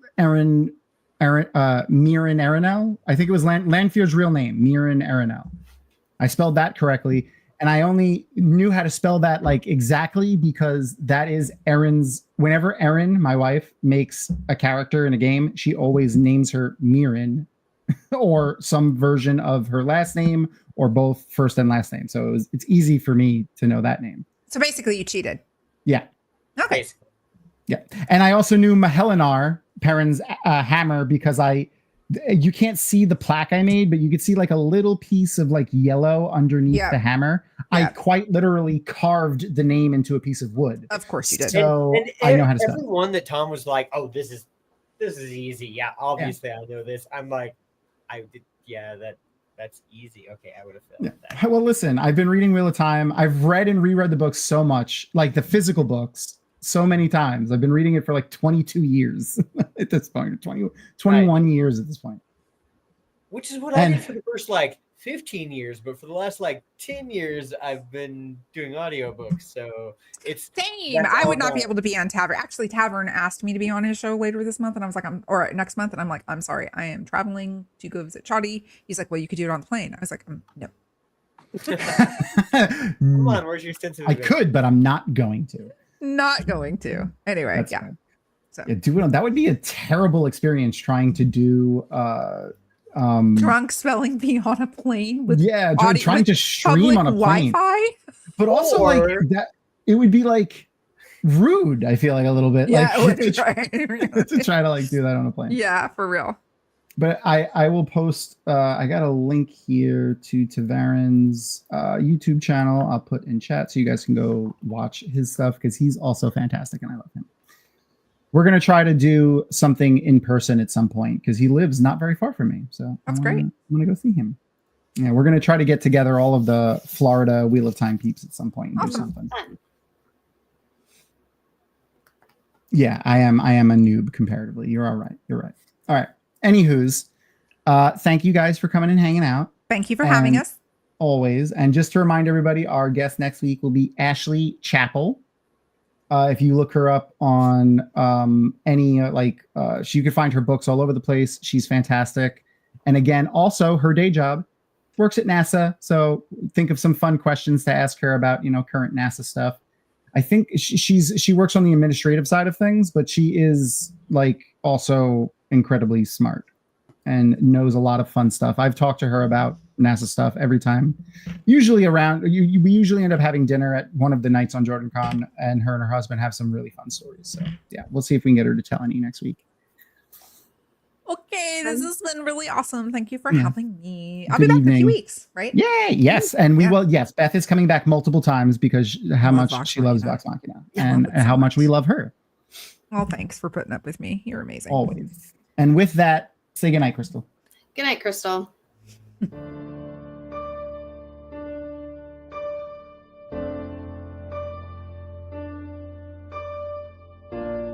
Miran Arenel? I think it was Lanfear's real name, Miran Arenel. I spelled that correctly, and I only knew how to spell that like exactly because that is Erin's. Whenever Erin, my wife, makes a character in a game, she always names her Miran or some version of her last name, or both first and last name. So it's easy for me to know that name. So basically, you cheated. Yeah. Okay. Basically. Yeah. And I also knew Mahelinar, Perrin's hammer, because you can't see the plaque I made, but you could see like a little piece of like yellow underneath the hammer. I quite literally carved the name into a piece of wood. Of course you did. So and I know how to spell. Everyone that Tom was like, "Oh, this is easy." Yeah, obviously I know this. I'm like, that's easy. Okay, I would have filled that. Well, listen, I've been reading Wheel of Time. I've read and reread the books so much, like the physical books, so many times. I've been reading it for like 22 years at this point, 21 years at this point. Which is what I did for the first like 15 years, but for the last like 10 years, I've been doing audiobooks. So it's same. I would not be able to be on Tavern. Actually, Tavern asked me to be on his show later this month, and I was like, or next month, and I'm like, I'm sorry, I am traveling to go visit Chadi. He's like, well, you could do it on the plane. I was like, no. Come on, where's your sense of I could, but I'm not going to. Not going to. Anyway, that's fine. So that would be a terrible experience trying to do drunk spelling bee on a plane with trying to stream on a plane. Wi-Fi? But also like that it would be like rude, I feel like a little bit. Yeah, like to try to like do that on a plane. Yeah, for real. But I will post I got a link here to Tavaren's YouTube channel. I'll put in chat so you guys can go watch his stuff because he's also fantastic and I love him. We're going to try to do something in person at some point because he lives not very far from me. So that's great. I'm going to go see him. Yeah, we're going to try to get together all of the Florida Wheel of Time peeps at some point and do something. Yeah, I am a noob comparatively. You're all right. You're right. All right. Anywho's, thank you guys for coming and hanging out. Thank you for having us. Always. And just to remind everybody, our guest next week will be Ashley Chappell. If you look her up on you can find her books all over the place. She's fantastic. And again, also her day job works at NASA. So think of some fun questions to ask her about, current NASA stuff. I think she works on the administrative side of things, but she is like also incredibly smart and knows a lot of fun stuff. I've talked to her about NASA stuff every time. Usually we usually end up having dinner at one of the nights on JordanCon, and her husband have some really fun stories. So yeah, we'll see if we can get her to tell any next week. Okay, this has been really awesome. Thank you for having me. I'll be back in a few weeks, right? Yay! Yes, and we will. Yes, Beth is coming back multiple times because how much she loves Vox Machina and how much we love her. Well, thanks for putting up with me. You're amazing. Always. And with that, say goodnight, Crystal. Good night, Crystal.